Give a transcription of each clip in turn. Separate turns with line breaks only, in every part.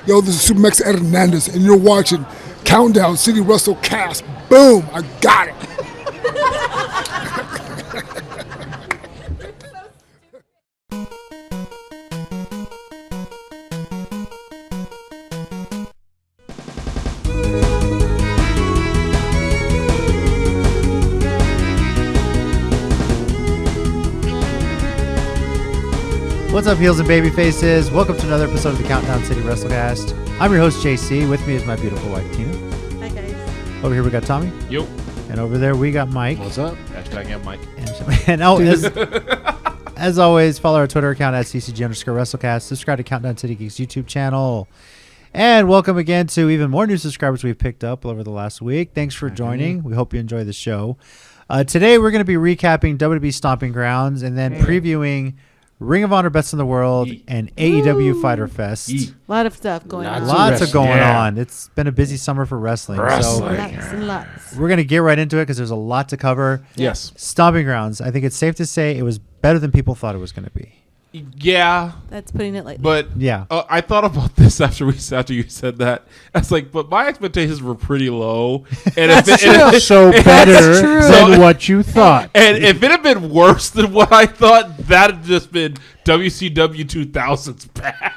Yo, this is Supermax Hernandez, and you're watching Countdown City WrestleCast. Boom! I got it.
What's up, heels and baby faces? Welcome to another episode of the Countdown City WrestleCast. I'm your host, JC. With me is my beautiful wife, Tina.
Hi, guys.
Over here we got Tommy.
Yo.
And over there we got Mike.
What's up? Hashtag I'm Mike.
And as always, follow our Twitter account at CCG_WrestleCast. Subscribe to Countdown City Geeks YouTube channel. And welcome again to even more new subscribers we've picked up over the last week. Thanks for joining. We hope you enjoy the show. Today we're going to be recapping WWE Stomping Grounds and then previewing Ring of Honor Best in the World and AEW Fyter Fest.
A lot of stuff going on.
Lots of going on. It's been a busy summer for wrestling. So
Lots and lots.
we're going to get right into it because there's a lot to cover.
Yes.
Stomping Grounds. I think it's safe to say it was better than people thought it was going to be.
Yeah.
That's putting it lightly.
But
Yeah.
I thought about this after you said that. I was like, but my expectations were pretty low. And
So better than what you thought.
And if it had been worse than what I thought, that had just been WCW 2000's bad.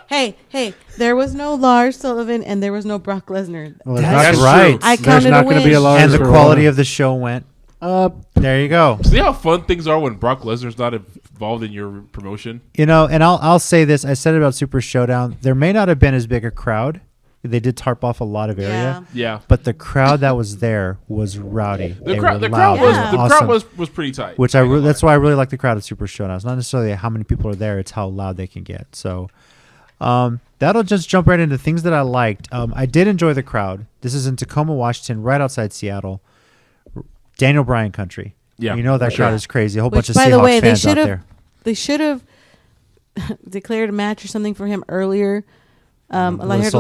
Hey, there was no Lars Sullivan and there was no Brock Lesnar.
Well,
That's
true.
right.
I
There's
counted
not
a
going to
win.
be a Lars
And the
for a
quality
while.
of the show went up. There you go.
See how fun things are when Brock Lesnar's not involved in your promotion?
You know, and I'll say this. I said it about Super Showdown. There may not have been as big a crowd. They did tarp off a lot of area.
Yeah.
But the crowd that was there was rowdy.
The
They
crowd
were loud.
was pretty tight.
Which that's why I really like the crowd at Super Showdown. It's not necessarily how many people are there; it's how loud they can get. So, that'll just jump right into things that I liked. I did enjoy the crowd. This is in Tacoma, Washington, right outside Seattle. Daniel Bryan country.
Yeah,
you know that crowd is crazy. A whole bunch of
by
Seahawks
the way,
fans out there.
they should have declared a match or something for him earlier. I heard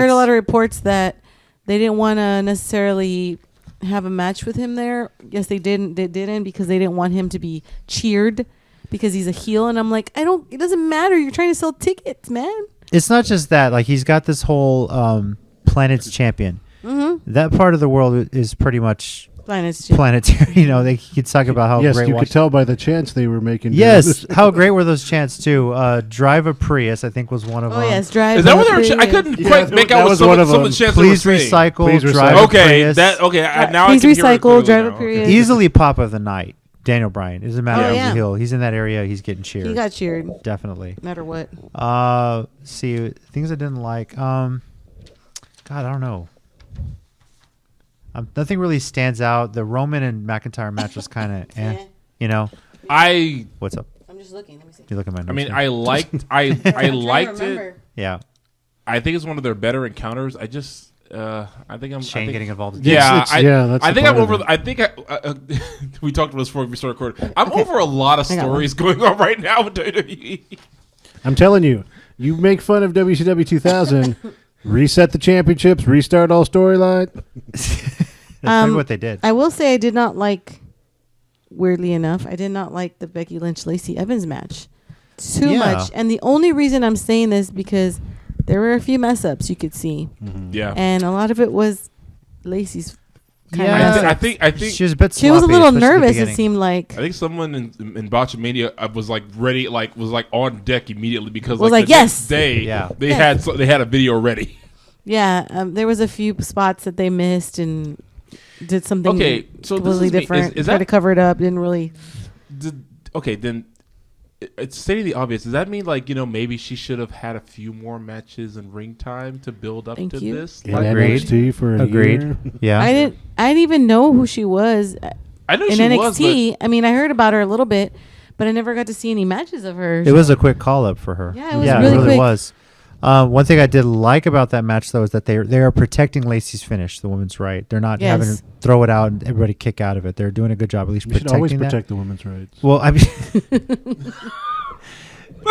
a lot of reports that they didn't want to necessarily have a match with him there. Yes, they didn't. They didn't because they didn't want him to be cheered because he's a heel. And I'm like, it doesn't matter. You're trying to sell tickets, man.
It's not just that. Like, he's got this whole planet's champion. Mm-hmm. That part of the world is pretty much planetary. You know, they could talk about how great.
Yes, you could tell by the chants they were making.
Yes, how great were those chants too? Drive a Prius, I think, was one of them.
Oh yes, drive.
Is that what they were? I couldn't quite make out what some of the chants
Please
they were saying.
recycle.
Please
drive
recycle.
a
Okay,
Prius.
now
Please
I can hear it
recycle,
clearly
drive a
now.
Prius.
Okay.
Easily pop of the night. Daniel Bryan. It doesn't matter
Oh,
if
yeah.
he's a heel. He's in that area. He's getting cheered.
He got cheered.
Definitely.
No matter what.
See, things I didn't like. God, I don't know. Nothing really stands out. The Roman and McIntyre match was kind of, you know. What's up?
I'm just looking. Let me see.
You look at my notes.
I mean,
here.
I liked it.
Yeah.
I think it's one of their better encounters. I just, I think
Getting involved.
Yeah,
that's
I
the
think I'm
part of
over.
it.
I think we talked about this before we started recording. I'm over a lot of stories going on right now with WWE.
I'm telling you, you make fun of WCW 2000, reset the championships, restart all storyline.
That's really what they did.
I will say I did not like, weirdly enough, I did not like the Becky Lynch-Lacey Evans match too much. And the only reason I'm saying this because there were a few mess ups you could see.
Mm-hmm. Yeah.
And a lot of it was Lacey's kind
Yeah.
of mess
I
ups.
think
she was a bit sloppy.
She was a little
especially at the
nervous, it
beginning.
seemed like.
I think someone in Botchamania was like ready, was like on deck immediately because
Was
like
like,
the
yes.
next day
Yeah.
they had a video ready.
Yeah, there was a few spots that they missed and did something
Okay, so this
completely
is me.
different.
Is
Tried
that
to cover it up, didn't really.
okay? Then it's stating the obvious. Does that mean like maybe she should have had a few more matches and ring time to build up
Thank
to
you.
this?
In
Agreed.
NXT for a year.
Yeah.
I didn't even know who she was
I know
in
she
NXT.
was,
I mean, I heard about her a little bit, but I never got to see any matches of her.
It was a quick call up for her.
Yeah, it was
it
really
really
quick.
was. One thing I did like about that match though is that they are protecting Lacey's finish, the woman's right. They're not having
Yes.
her throw it out and everybody kick out of it. They're doing a good job at least
You should
protecting
always
that.
protect the women's rights.
Well, I mean,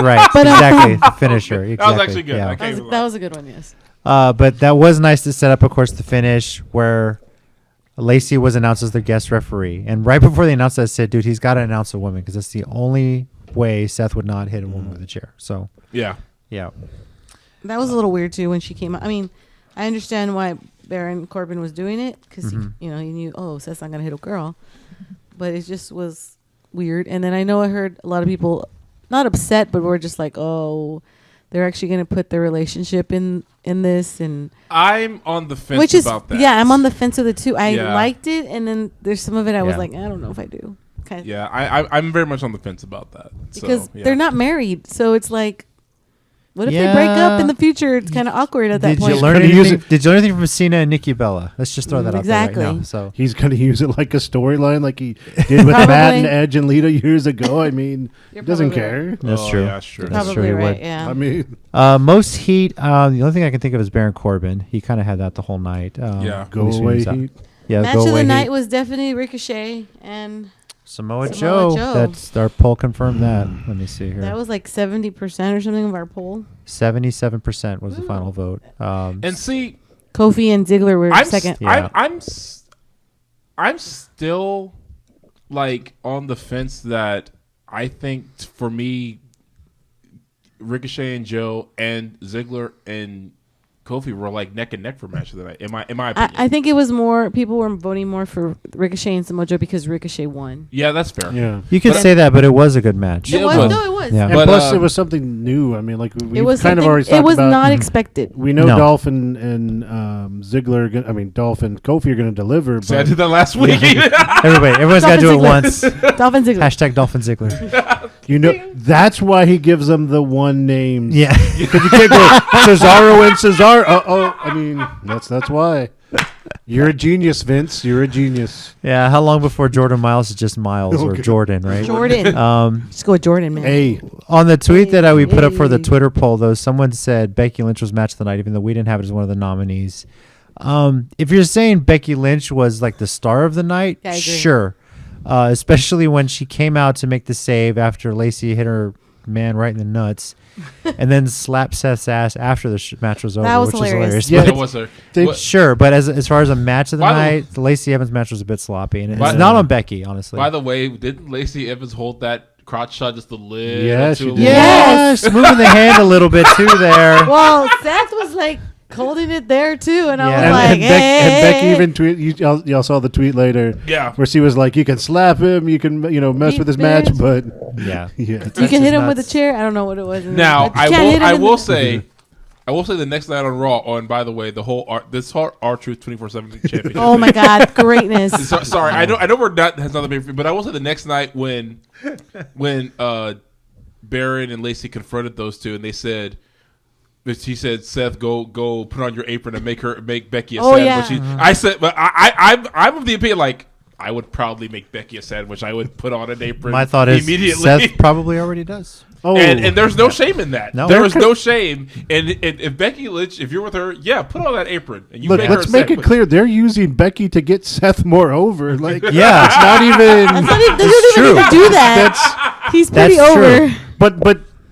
right? Exactly, the finisher. Exactly.
That was actually good.
Yeah.
I can't even
That
lie.
was a good one, yes.
But that was nice to set up, of course, the finish where Lacey was announced as the guest referee. And right before they announced that, I said, dude, he's got to announce a woman because that's the only way Seth would not hit a woman with a chair. So,
Yeah.
yeah.
That was a little weird too when she came out. I mean, I understand why Baron Corbin was doing it because he knew, Seth's not gonna hit a girl, but it just was weird. And then I know I heard a lot of people not upset, but were just like, oh, they're actually gonna put their relationship in this, and
I'm on the fence about that.
Yeah, I'm on the fence with it too. I liked it, and then there's some of it I was like, I don't know if I do.
Yeah, I'm very much on the fence about that
because they're not married, so it's like, what if they break up in the future? It's kind of awkward at that point.
Did you learn anything from Cena and Nikki Bella? Let's just throw that out there right now. So
he's going to use it like a storyline, like he did with Matt and Edge and Lita years ago. I mean, he doesn't care.
Right. That's true.
Yeah, sure.
That's probably true. Right. Yeah.
I mean,
most heat. The only thing I can think of is Baron Corbin. He kind of had that the whole night.
Go away heat.
Yeah,
match of the night was definitely Ricochet and
Samoa Joe. That's our poll confirmed that. Let me see here.
That was like 70% or something of our poll.
77% was the final vote.
And see,
Kofi and Ziggler were second.
Yeah.
I'm still like on the fence that I think for me, Ricochet and Joe and Ziggler and Kofi were like neck and neck for match of the night. In my opinion,
I think it was more people were voting more for Ricochet and Samoa Joe because Ricochet won.
Yeah, that's fair.
Yeah,
you could say that, but it was a good match.
It was. No, it was.
Yeah.
And
but,
plus, it was something new. I mean, like we kind of already talked about.
It was not expected.
We know Dolph and Ziggler. I mean, Dolph and Kofi are going to deliver.
So I did that last week.
Everyone's got to do it once.
Dolph and Ziggler.
Hashtag Dolph and Ziggler.
You know, that's why he gives them the one names.
Yeah,
because you can't go Cesaro and Cesaro. I mean, that's why. You're a genius, Vince. You're a genius.
Yeah. How long before Jordan Miles is just Miles or Jordan, right?
Jordan. Just go with Jordan, man.
Hey,
on the tweet that we put up for the Twitter poll, though, someone said Becky Lynch was match of the night, even though we didn't have it as one of the nominees. If you're saying Becky Lynch was like the star of the night,
yeah, I agree.
Sure. Especially when she came out to make the save after Lacey hit her man right in the nuts, and then slapped Seth's ass after the match was over.
That was
which
hilarious.
Yeah,
it was her.
Sure, but as far as a match of the night, the Lacey Evans match was a bit sloppy, and it's not on Becky, honestly.
By the way, didn't Lacey Evans hold that crotch shot just a little?
Yeah,
yes, moving the hand a little bit too there.
Well, Seth was like holding it there too, and I was
and,
like,
and Becky even tweet. Y'all saw the tweet later, where she was like, "You can slap him, you can mess with his match, but
you can hit him with a chair." I don't know what it was.
Now I will say the next night on Raw. Oh, and by the way, the whole R-Truth 24/7 championship.
Oh my God, greatness!
Sorry, I know we're not has nothing big, but I will say the next night when Baron and Lacey confronted those two, and they said. He said, "Seth, go put on your apron and make Becky a sandwich."
Yeah.
I said, but I'm of the opinion like I would probably make Becky a sandwich. I would put on an apron.
My thought is
immediately.
Seth probably already does.
Oh,
and there's no shame in that.
No.
There is no shame. And if Becky Lynch, if you're with her, put on that apron. And you
look,
make her
let's make it clear they're using Becky to get Seth more over. Like, it's not even.
They don't even need to do that. He's pretty over.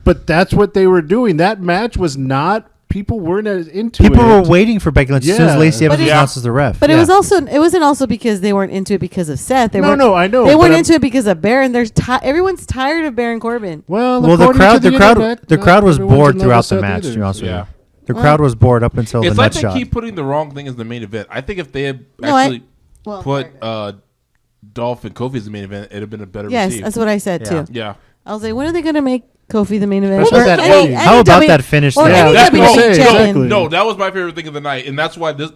But that's what they were doing. That match was not. People weren't as into it.
People were waiting for Becky Lynch as soon as Lacey Evans announces the ref.
But it wasn't also because they weren't into it because of Seth.
I know.
They weren't into it because of Baron. Everyone's tired of Baron Corbin.
Well,
the crowd was bored throughout the match. To be honest with you, the crowd was bored up until the nut shot.
It's like they keep putting the wrong thing as the main event. I think if they had actually put Dolph and Kofi as the main event, it'd have been a better.
Yes, that's what I said too.
Yeah,
I was like, when are they going to make Kofi the main event?
How about that finish?
Exactly.
No, that was my favorite thing of the night, and that's why this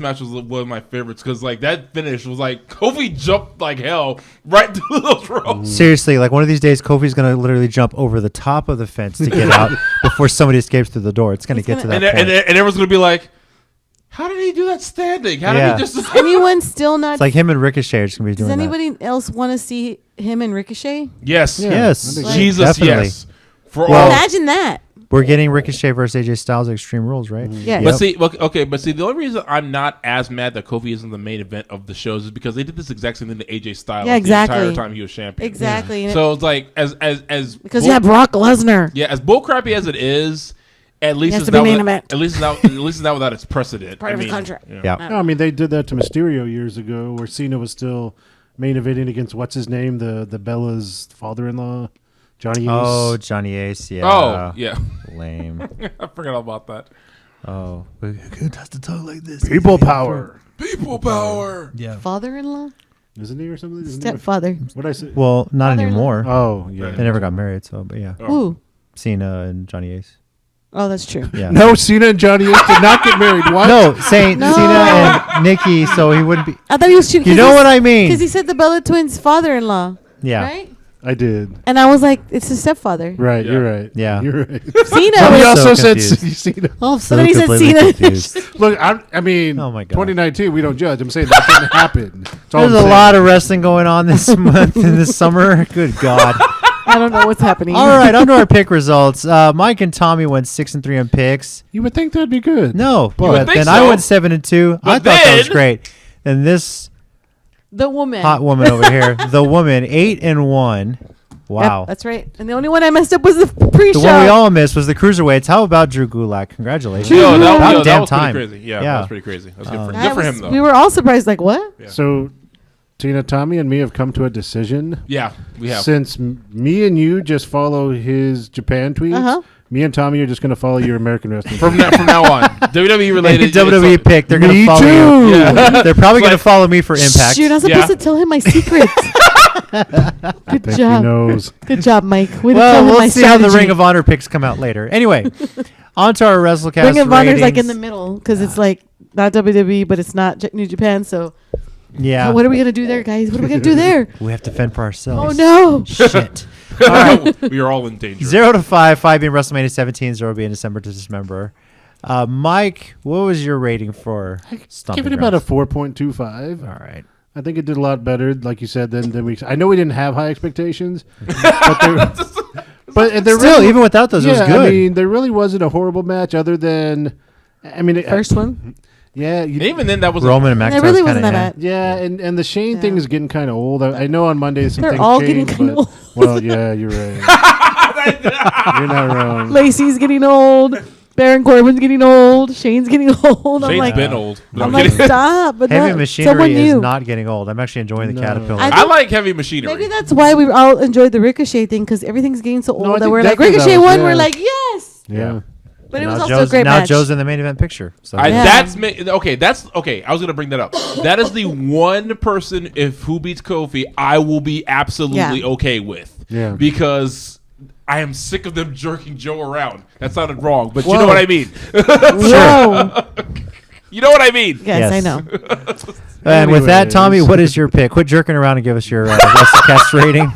match was one of my favorites because like that finish was like Kofi jumped like hell right through those ropes.
Seriously, like one of these days, Kofi's gonna literally jump over the top of the fence to get out before somebody escapes through the door. It's gonna get to that point,
and everyone's gonna be like, "How did he do that standing? How did he just?"
Is anyone still not?
It's like him and Ricochet are just gonna be doing that.
Does anybody else want to see him and Ricochet?
Yes,
yes,
Jesus,
definitely.
Yes.
Imagine that.
We're getting Ricochet versus AJ Styles at Extreme Rules, right?
Yeah.
But see, the only reason I'm not as mad that Kofi isn't the main event of the shows is because they did this exact same thing to AJ Styles the entire time he was champion.
Exactly.
Yeah. So it's like as
because you have Brock Lesnar.
Yeah, as bullcrappy as it is, at least it's not without its precedent.
Part of his contract.
Yeah.
No, I mean they did that to Mysterio years ago, where Cena was still main eventing against what's his name, the Bella's father-in-law. Johnny Ace.
Oh, Johnny Ace. Yeah.
Oh, yeah.
Lame.
I forgot all about that.
Oh, who has to talk like this?
People power.
People power.
Yeah.
Father-in-law,
Isn't he or something?
stepfather.
What did I say?
Well, not
Father-in-law.
anymore.
Oh, yeah.
They never got married, so but yeah.
Ooh.
Cena and Johnny Ace.
Oh, that's true.
Yeah.
No, Cena and Johnny Ace did not get married. What?
No, saying
No.
Cena and Nikki, so he wouldn't be.
I thought he was cheating.
You know what I mean?
Because he said the Bella Twins' father-in-law.
Yeah.
Right?
I did.
And I was like, it's his stepfather.
Right,
Yeah.
you're right.
Yeah.
You're right.
Cena
But he
I'm
was.
so
also said
confused.
Cena.
Oh,
So then he said Cena.
Look, I mean,
Oh my God.
2019, we don't judge. I'm saying that didn't happen. That's all
There's
I'm
a
saying.
lot of wrestling going on this month and this summer. Good God.
I don't know what's happening.
All right, on to our pick results. Mike and Tommy went 6-3 on picks.
You would think that'd be good.
No,
You
would
but
think
then
so.
I went 7-2. I thought that was
then-
great. And this
The woman.
hot woman over here, the woman, 8-1. Wow.
Yep, that's right. And the only one I messed up was the pre-show.
The one we all missed was the cruiserweights. How about Drew Gulak? Congratulations.
Yo,
About
that
damn
was
time.
pretty crazy. Yeah,
Yeah.
that was pretty crazy. That's good for,
That
good for
was-
him, though.
We were all surprised, like, what?
Yeah.
So, Tina, Tommy, and me have come to a decision.
Yeah, we have.
Since me and you just follow his Japan tweets,
Uh-huh.
me and Tommy are just going to follow your American wrestling.
From now on, WWE related.
WWE pick. They're going to
Me
follow you.
too.
Yeah.
They're probably going to
Like-
follow me for Impact.
You're not supposed
Yeah.
to tell him my secret.
I
Good
think
job.
he knows.
Good job, Mike. We didn't tell
Well,
him my
we'll see how the
strategy.
Ring of Honor picks come out later. Anyway, on to our WrestleCast
Ring of Honor's like in
ratings.
the middle because it's like not WWE, but it's not New Japan. So
Yeah.
what are we gonna do there, guys? What are we gonna do there?
We have to fend for
Oh
ourselves.
no!
Shit.
All right, we are all in danger.
0-5, 5 being WrestleMania 17, 0 being December to Dismember. Mike, what was your rating for Stomping
Give it about a
Grounds?
4.25.
All right.
I think it did a lot better, like you said, than we. I know we didn't have high expectations, but there
Still,
really,
even without those, it was
yeah,
good.
I mean, there really wasn't a horrible match other than, I mean,
First one.
yeah,
And even then, that was
Roman and
It
Max
really
was
wasn't
kinda,
that bad.
yeah, and the Shane thing
Yeah.
is getting kind of old. I know on Monday some
They're
things
all getting
changed,
kinda
but
old.
well, yeah, you're right. You're not wrong.
Lacey's getting old. Baron Corbin's getting old. Shane's getting old. I'm
Shane's
like,
been old. No,
I'm
I'm
like,
kidding.
stop! But
Heavy
no,
machinery
someone
is
new.
not getting old. I'm actually enjoying the
No.
Caterpillar.
I
I like heavy machinery.
Maybe that's why we all enjoyed the Ricochet thing because everything's getting so
No, I
old that
think
we're like
definitely that
Ricochet
was-
won.
yeah.
We're like yes,
Yeah.
but it
Now
was also
Joe's,
a great
now
match.
Joe's in the main event picture. So
Yeah.
That's okay. That's okay. I was gonna bring that up. That is the one person if who beats Kofi, I will be absolutely
Yeah.
okay with.
Yeah.
Because I am sick of them jerking Joe around. That sounded wrong, but you
Whoa.
know what I mean.
Whoa!
You know what I mean.
Yes, I
Yes.
know.
And with that,
Anyways.
Tommy, what is your pick? Quit jerking around and give us your WrestleCast rating.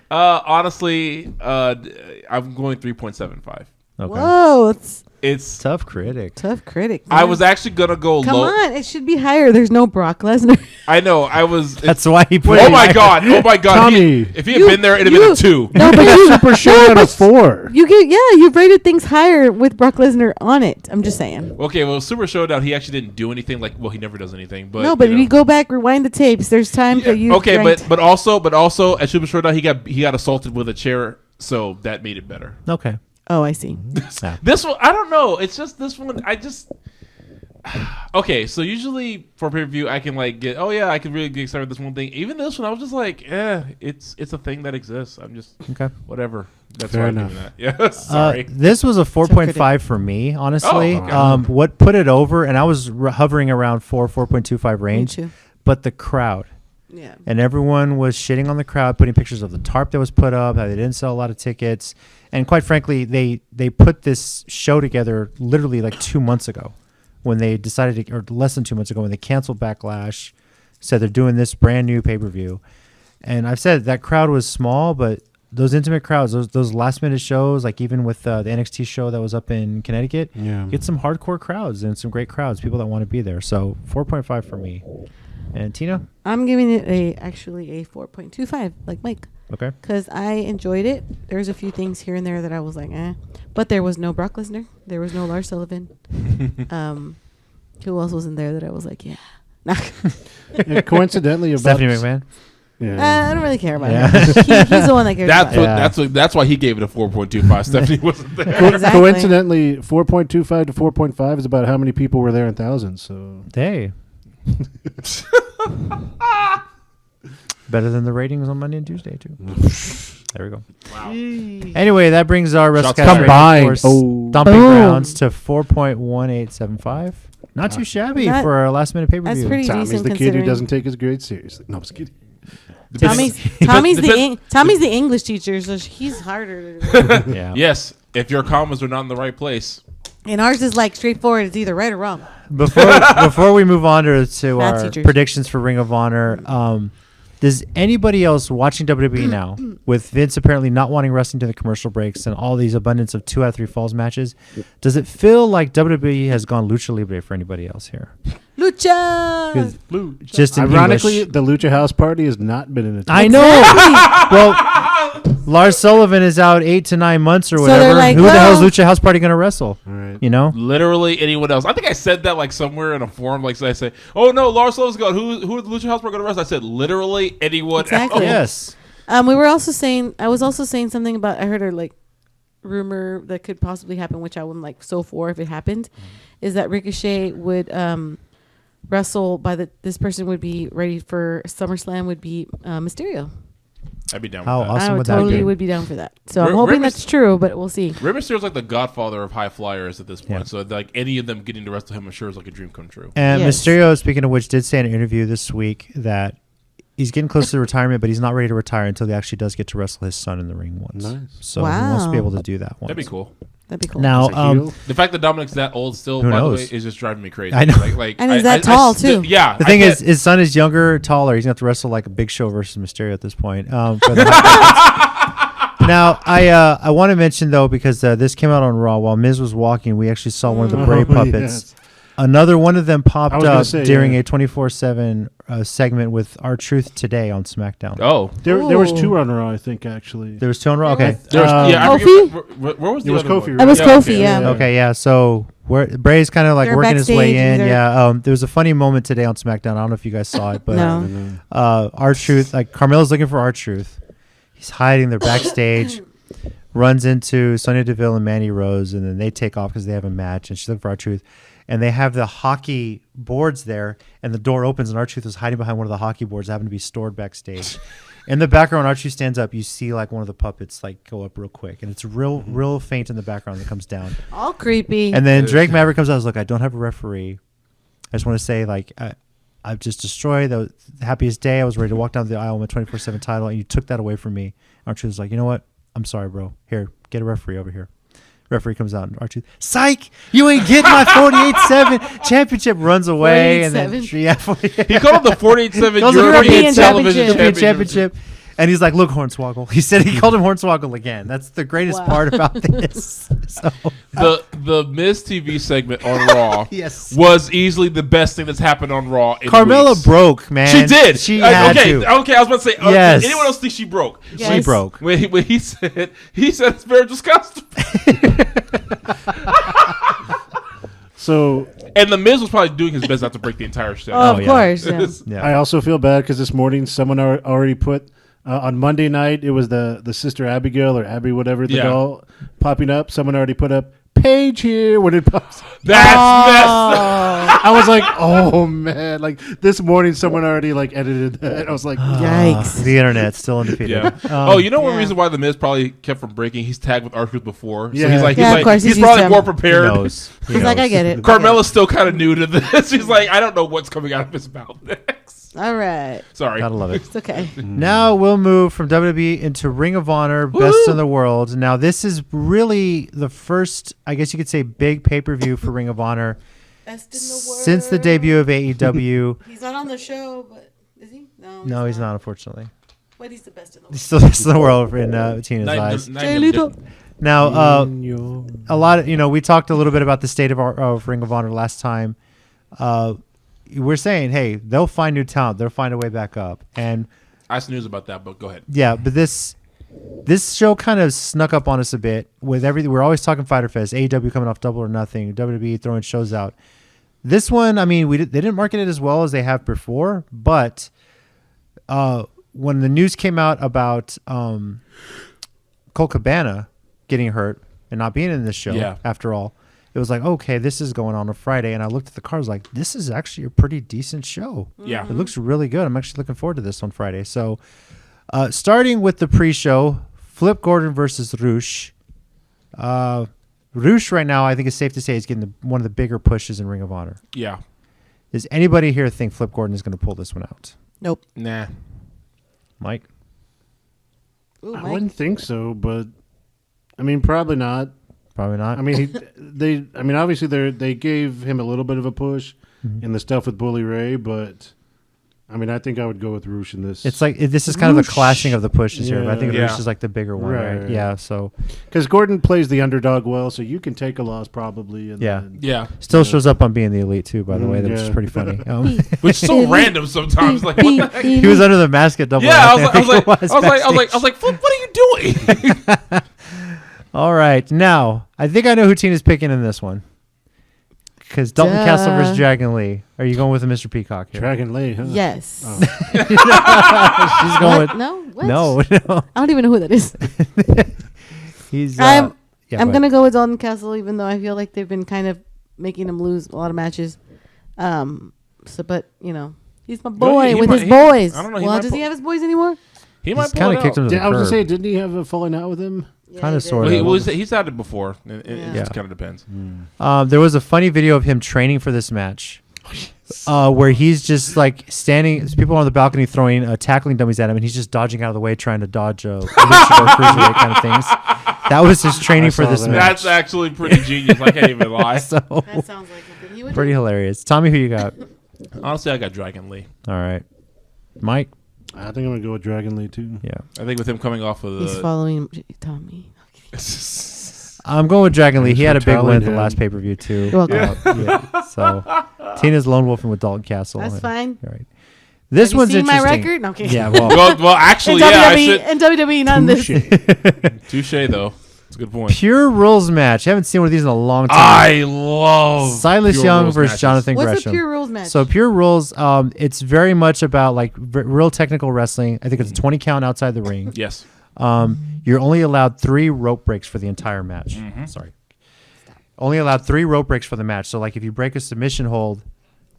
Honestly, I'm going 3.75.
Okay.
Whoa, it's
It's.
Tough critic.
tough critic.
I
man.
was actually gonna go
Come
low.
on, it should be higher. There's no Brock Lesnar.
I know. I was.
That's why he put
Oh
it
my
higher.
god! Oh my god!
Tommy.
If he had been there, it'd have been a 2.
No, but you,
Super Show out of 4.
you get you've rated things higher with Brock Lesnar on it. I'm just saying.
Okay, well, Super Showdown, he actually didn't do anything. Like, well, he never does anything. But
No, but
you
if
know.
you go back, rewind the tapes. There's times that you
Okay,
ranked.
but also at Super Showdown, he got assaulted with a chair, so that made it better.
Okay.
oh, I see.
Yeah.
This one, I don't know. It's just this one. I just okay. So usually for pay per view, I can like get. Oh yeah, I can really get excited with this one thing. Even this one, I was just like, it's a thing that exists. I'm just
Okay.
whatever. That's
Fair
why I'm
enough.
doing that. Yeah, sorry.
This was a 4.5 for me, honestly.
Oh, okay.
What put it over, and I was hovering around 4.25
Me
range,
too.
but the crowd.
Yeah.
And everyone was shitting on the crowd, putting pictures of the tarp that was put up, how they didn't sell a lot of tickets. And quite frankly, they put this show together literally like 2 months ago when they decided to, or less than 2 months ago when they canceled Backlash, said they're doing this brand new pay-per-view. And I've said that crowd was small, but those intimate crowds, those last-minute shows, like even with the NXT show that was up in Connecticut,
Yeah.
get some hardcore crowds and some great crowds, people that want to be there. So 4.5 for me. And Tina?
I'm giving it actually a 4.25, like Mike,
Okay.
because I enjoyed it. There's a few things here and there that I was like, but there was no Brock Lesnar. There was no Lars Sullivan. Who else was in there that I was like, yeah.
Yeah, coincidentally, about
Stephanie McMahon?
Yeah.
I don't really care about
Yeah.
him. He's the one that cares
That's
about
what.
it.
That's why he gave it a 4.25. Stephanie wasn't there.
Exactly.
Coincidentally, 4.25 to 4.5 is about how many people were there in thousands. So
Hey. Better than the ratings on Monday and Tuesday too. There we go. Wow. Anyway, that brings our WrestleCast
combined
Stomping Grounds to 4.1875. Not too shabby for a last minute pay-per-view.
That's pretty
Tommy's
decent
the kid who doesn't take his grades seriously. No, I'm just kidding.
Tommy's the English teacher, so he's harder.
Yeah.
Yes, if your commas are not in the right place.
And ours is like straightforward. It's either right or wrong.
Before we move on to
Math
our
teachers.
predictions for Ring of Honor, does anybody else watching WWE now, with Vince apparently not wanting wrestling to the commercial breaks and all these abundance of 2 out of 3 falls matches, does it feel like WWE has gone Lucha Libre for anybody else here?
Lucha!
Just in
Ironically,
English.
the Lucha House Party has not been in a
I know. Well, Lars Sullivan is out 8 to 9 months or whatever.
they're like,
Who the hell is
well-
Lucha House Party going to wrestle?
All right.
You know?
Literally anyone else. I think I said that like somewhere in a forum. Like so I say, "Oh no, Lars Sullivan's gone. Who is the Lucha House going to wrestle?" I said, "Literally anyone
Exactly.
else."
Yes.
We were also saying, I was also saying something about, I heard a like rumor that could possibly happen, which I wouldn't like so for if it happened, is that Ricochet would wrestle this person would be ready for SummerSlam would be Mysterio.
I'd be down
How
with that.
awesome
I
would that
totally
be?
would be down for that. So I'm
Rey
hoping
Mys-
that's true, but we'll see.
Rey Mysterio's like the godfather of high flyers at this point.
Yeah.
So like any of them getting to wrestle him, I'm sure is like a dream come true.
And
Yes.
Mysterio, speaking of which, did say in an interview this week that he's getting close to retirement, but he's not ready to retire until he actually does get to wrestle his son in the ring once.
Nice.
So he wants to be
Wow.
able to do that once.
That'd be cool.
That'd be cool.
Now,
As a heel?
The fact that Dominic's that old still,
Who
by the way,
knows?
is just driving me crazy.
I know.
Like,
And he's that tall, too.
Yeah.
the thing is, his son is younger, taller. He's going to have to wrestle like a Big Show versus Mysterio at this point. Now, I want to mention, though, because this came out on Raw. While Miz was walking, we actually saw one of the Bray puppets.
Yes.
Another one of them popped
I was gonna
up
say,
during
yeah.
a 24/7 segment with R-Truth today on SmackDown.
Oh.
There was
Ooh.
2 on Raw, I think, actually.
There was two on Raw? Okay.
There was, yeah, I
Kofi?
forget, where was the
It was
other
Kofi,
one?
right?
It was
Yeah,
Kofi,
okay.
yeah.
Okay, yeah. So Bray's kind of like
They're
working his way
backstage,
in.
they're-
Yeah. There was a funny moment today on SmackDown. I don't know if you guys saw it, but
No.
R-Truth, like Carmella's looking for R-Truth. He's hiding. They're backstage. Runs into Sonya Deville and Mandy Rose, and then they take off because they have a match, and she's looking for R-Truth. And they have the hockey boards there, and the door opens, and R-Truth is hiding behind one of the hockey boards that happen to be stored backstage. In the background, R-Truth stands up. You see like one of the puppets like go up real quick, and it's real faint in the background that comes down.
All creepy.
And then Drake Maverick comes out. I was like, I don't have a referee. I just want to say, like, I've just destroyed the happiest day. I was ready to walk down the aisle with my 24/7 title, and you took that away from me. R-Truth was like, you know what? I'm sorry, bro. Here, get a referee over here. Referee comes out, and R-Truth, psych! You ain't getting my 48-7 championship. Runs away, and then
48-7.
He called it the 48-7
Calls it
European
European
Television
Championship.
Championship.
And he's like, look, Hornswoggle. He said he called him Hornswoggle again. That's the greatest
Wow.
part about this. So,
The Miz TV segment on Raw
yes.
was easily the best thing that's happened on Raw in
Carmella
weeks.
broke, man.
She did.
She had
okay,
to.
okay. I was about to say.
Yes.
Anyone else think she broke?
Yes.
She broke.
When he said it's very disgusting.
So
And the Miz was probably doing his best not to break the entire show.
Oh, of
yeah.
course. Yeah.
Yeah.
I also feel bad because this morning someone already put on Monday night, it was the Sister Abigail or Abby, whatever, the
Yeah.
doll popping up. Someone already put up Paige here when it pops.
That's messed up.
Oh,
I was like, oh man! Like this morning, someone already like edited that. I was like,
yikes.
The internet's still undefeated.
Yeah. You know one
Yeah.
reason why the Miz probably kept from breaking? He's tagged with R-Truth before, so
Yeah.
he's like,
Yeah, of course,
he's
he's
probably
used to
more
him.
He
prepared.
knows. He
He's like,
knows.
I get it.
Carmella's still kind of new to this. He's like, I don't know what's coming out of his mouth next.
All right.
Sorry.
Gotta love it.
It's okay.
Now we'll move from WWE into Ring of Honor, best in the world. Now this is really the first, I guess you could say, big pay-per-view for Ring of Honor
Best in the
since the debut of AEW.
He's not on the show, but is he? No.
No, he's not, unfortunately.
But he's the best in the
He's still the best in the world in Tina's eyes.
Jay Lethal.
Now, a lot of, we talked a little bit about the state of Ring of Honor last time. We're saying, hey, they'll find new talent. They'll find a way back up. And
I snooze about that, but go ahead.
yeah, but this show kind of snuck up on us a bit with everything. We're always talking Fyter Fest, AEW coming off Double or Nothing, WWE throwing shows out. This one, I mean, they didn't market it as well as they have before, but when the news came out about Colt Cabana getting hurt and not being in this show,
Yeah.
after all, it was like, okay, this is going on Friday. And I looked at the cards like, this is actually a pretty decent show.
Yeah.
It looks really good. I'm actually looking forward to this on Friday. So starting with the pre-show, Flip Gordon versus Roosh. Roosh right now, I think it's safe to say, is getting one of the bigger pushes in Ring of Honor.
Yeah.
Does anybody here think Flip Gordon is going to pull this one out?
Nope.
Nah.
Mike?
Ooh,
I
Mike.
wouldn't think so, but I mean, probably not.
Probably not.
I mean, obviously they gave him a little bit of a push in the stuff with Bully Ray, but I mean, I think I would go with Roosh in this.
It's like this is kind of a
Roosh.
clashing of the pushes here. But I think
Yeah.
Roosh is like the bigger one, right?
Right.
Yeah. So
because Gordon plays the underdog well, so you can take a loss probably. And
Yeah.
then-
Yeah.
still shows up on being the elite too. By the way, that was
yeah.
pretty funny.
Which is so random sometimes. Like, what the heck?
He was under the mask at Double.
Yeah,
Or
I was like,
Nothing,
Flip, what are you doing?
All right, now I think I know who Tina's picking in this one. Because Dalton
Duh.
Castle versus Dragon Lee. Are you going with a Mr. Peacock here?
Dragon Lee, huh?
Yes.
Oh.
She's going
What?
with
No. What?
no.
I don't even know who that is.
He's.
I'm
yeah,
I'm
go
gonna go with Dalton Castle, even though I feel like they've been kind of making him lose a lot of matches. But he's my boy
he
with
might-
his boys.
I don't know, he
Well,
might
does he
pull-
have his boys anymore?
He
He's
might pull
kind
it
of kicked
out.
him to the
I was
curb.
gonna say, didn't he have a falling out with him?
Kinda,
he
sorta.
did.
Well, he's had it before. It
Yeah.
just kind of depends.
There was a funny video of him training for this match, where he's just like standing. There's people on the balcony throwing tackling dummies at him, and he's just dodging out of the way, trying to dodge luchador cruiserweight kind of things. That was his training for
saw
this
that.
match.
That's actually pretty genius. I can't even lie.
So
That sounds like something he would
pretty
do.
hilarious. Tommy, who you got?
Honestly, I got Dragon Lee.
All right, Mike.
I think I'm gonna go with Dragon Lee too.
Yeah,
I think with him coming off of
He's
the.
following Tommy.
I'm going with Dragon Lee.
Thanks
He had a
for
big win
telling
at the
him.
last pay per view too.
You're welcome.
Yeah. So Tina's lone wolfing with Dalton Castle.
That's fine.
All right. This
Have you
one's
seen my
interesting.
record? No, okay.
Yeah. Well,
well, actually,
in
yeah, I
WWE,
should.
in WWE, none of this.
Touche.
Touche, though. That's a good point.
pure rules match. I haven't seen one of these in a long time.
I love
Silas
Pure
Young
Rules
versus
matches.
Jonathan
What's
Gresham.
a pure rules match?
So pure rules, it's very much about like real technical wrestling. I think it's a 20 count outside the ring.
Yes.
You're only allowed 3 rope breaks for the entire match. Sorry. Only allowed 3 rope breaks for the match. So like if you break a submission hold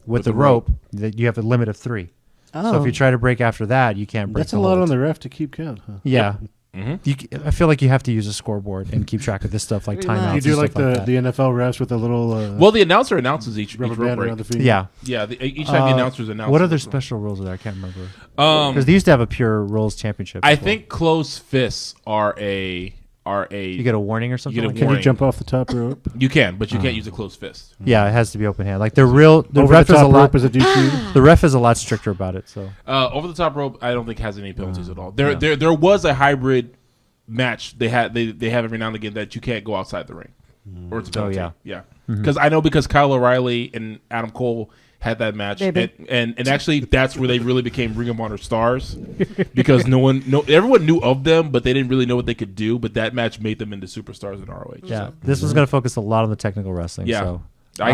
with the rope, that you have a limit of 3. So if you try to break after that, you can't break.
That's
the
a lot
hold.
on the ref to keep count, huh?
Yeah.
Mm-hmm.
I feel like you have to use a scoreboard and keep track of this stuff like
Pretty much.
timeouts.
You
and
do like
stuff like
the
that.
NFL refs with a little
Well, the announcer announces each
rubber
rope
band
break.
around the feet.
Yeah.
Yeah, each time the announcers announce.
What other
it.
special rules are there? I can't remember. Because they used to have a pure rules championship.
I
as well.
think closed fists are a.
You get a warning or something.
get a
like
Can
that?
warning.
you jump off the top rope?
You can, but you can't use a closed fist.
Yeah, it has to be open hand. Like the ref
Over
is
the
a
top
lot.
rope is a DQ.
The ref is a lot stricter about it. So
Over the top rope, I don't think has any penalties at all. There was a hybrid match they have every now and again that you can't go outside the ring, or it's a penalty.
yeah.
Because I know because Kyle O'Reilly and Adam Cole had that match, and actually that's where they really became Ring of Honor stars because everyone knew of them, but they didn't really know what they could do. But that match made them into superstars in ROH.
yeah,
So.
this was going to focus a lot on the technical wrestling.
Yeah.
So.
I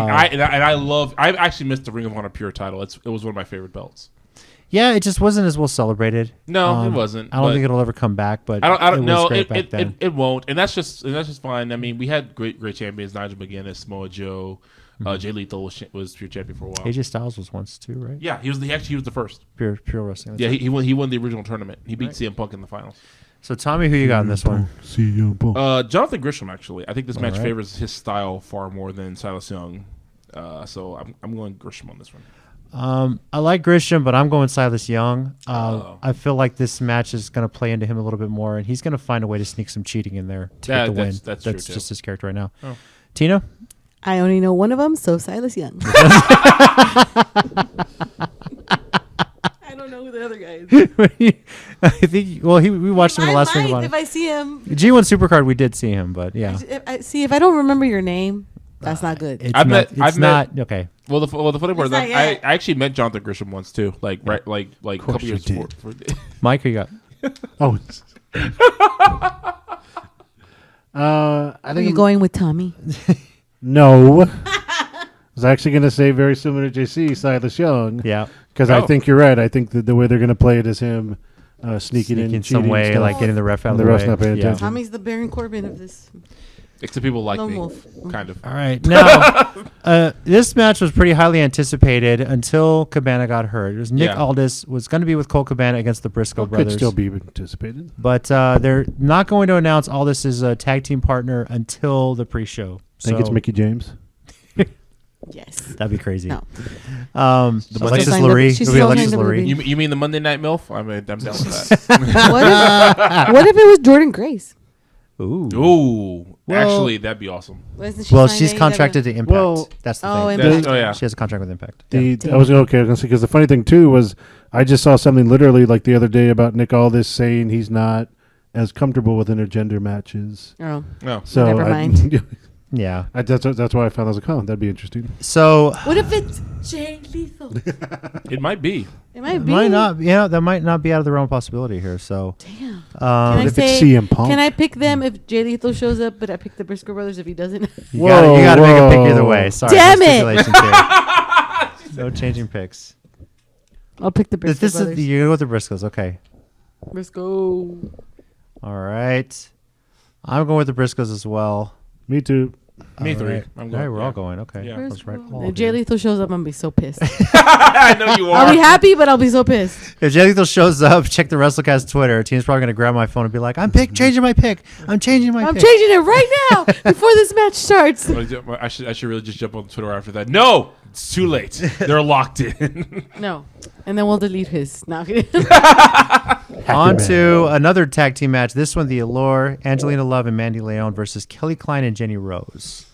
actually missed the Ring of Honor Pure title. It was one of my favorite belts.
Yeah, it just wasn't as well celebrated.
No, it wasn't.
I don't
but
think it'll ever come back. But
I don't
it
know.
was great back then.
It won't, and that's just fine. I mean, we had great champions: Nigel McGuinness, Samoa Joe, Jay Lethal was pure champion for a while.
AJ Styles was once too, right?
Yeah, he was the first.
Pure wrestling.
Yeah, he won the original tournament. He beat CM Punk in the finals.
So Tommy, who you got in this one?
Jonathan Gresham, actually. I think this match
right.
favors his style far more than Silas Young. So I'm going Gresham on this one.
I like Gresham, but I'm going Silas Young. I feel like this match is going to play into him a little bit more, and he's going to find a way to sneak some cheating in there to get the win.
That's true, too.
just his character right now.
Oh.
Tina?
I only know one of them, so Silas Young. I don't know who the other guy is.
I think. Well, we watched him in the last Ring of Honor.
If I see him,
G1 Supercard, we did see him, but yeah,
if I don't remember your name, that's not good.
it's
I've
not.
met-
It's not okay.
Well, the funny part is
not
I
yet.
actually met Jonathan Gresham once too, like a couple years
you
before.
Mike, who you got?
Oh. I
Are
think
you going with Tommy?
No. I was actually going to say very similar to JC, Silas Young.
Yeah,
Because I think you're right. I think that the way they're going to play it is him sneaking in
in
cheating
some way,
stuff.
like getting the ref out
And
of
the
the
ref's
way.
not paying
Yeah.
attention.
Tommy's the Baron Corbin of this.
Except people like me,
Wolf.
kind of.
All right. Now, this match was pretty highly anticipated until Cabana got hurt. It was Nick Aldis was going to be with Cole Cabana against the Briscoe brothers.
Could still be anticipated.
But they're not going to announce Aldis as a tag team partner until the pre-show.
Think it's Mickey James?
Yes.
That'd be crazy.
No.
Alexis Lurie.
She's
It'll be
still
Alexis
signed to
Lurie.
You mean the Monday Night MILF? I'm down with that.
What if it was Jordan Grace?
Ooh. Actually, that'd be awesome.
Well, she's contracted to Impact.
Well,
that's the
oh,
thing.
Impact.
Oh, yeah.
She has a contract with Impact.
I was going to say, because the funny thing, too, was I just saw something literally like the other day about Nick Aldis saying he's not as comfortable with intergender matches.
Oh.
No.
So
Never mind.
Yeah.
That's why I found that. Oh, that'd be interesting.
So
What if it's Jay Lethal?
It might be.
It might
it
be.
might not. Yeah, that might not be out of the realm of possibility here. So
Damn.
Can
I
if
say,
it's CM Punk?
Can I pick them if Jay Lethal shows up, but I pick the Briscoe brothers if he doesn't?
you got to make a pick either way. Sorry.
Damn
no
it!
stipulations here. No changing picks.
I'll pick the Briscoe
This
brothers.
is you go with the Briscoes. Okay.
Briscoe.
All right. I'm going with the Briscoes as well.
Me too.
Me
All
three.
right.
I'm
All
going.
right, we're all
Yeah.
going. Okay.
Yeah.
I was right.
If Jay Lethal shows up, I'm gonna be so pissed.
I know you are.
I'll be happy, but I'll be so pissed.
If Jay Lethal shows up, check the WrestleCast Twitter. Tina's probably going to grab my phone and be like, changing my pick. I'm changing my
I'm
pick.
changing it right now before this match starts.
I should really just jump on Twitter after that. No, it's too late. They're locked in.
No, and then we'll delete his. No, I'm kidding.
On to another tag team match. This one, the Allure, Angelina Love and Mandy Leon versus Kelly Klein and Jenny Rose.